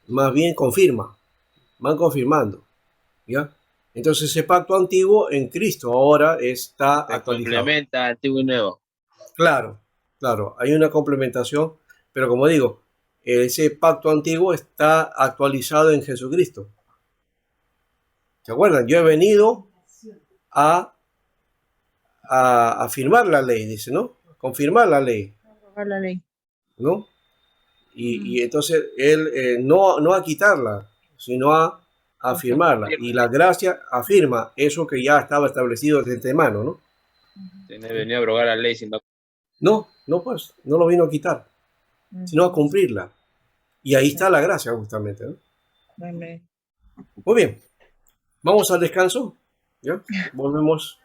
Más bien confirma, van confirmando, ¿ya? Entonces ese pacto antiguo en Cristo ahora está actualizado. Complementa antiguo y nuevo. Claro, claro, hay una complementación, pero como digo, ese pacto antiguo está actualizado en Jesucristo. ¿Se acuerdan? Yo he venido a afirmar la ley, dice, ¿no? Confirmar la ley. La ley. ¿No? Y entonces él no a quitarla, sino a afirmarla. Y la gracia afirma eso que ya estaba establecido de antemano, ¿no? Tiene venido a abrogar la ley, sino... No, pues, no lo vino a quitar, sino a cumplirla. Y ahí está la gracia, justamente, ¿no? Muy bien. Vamos al descanso. ¿Ya? Volvemos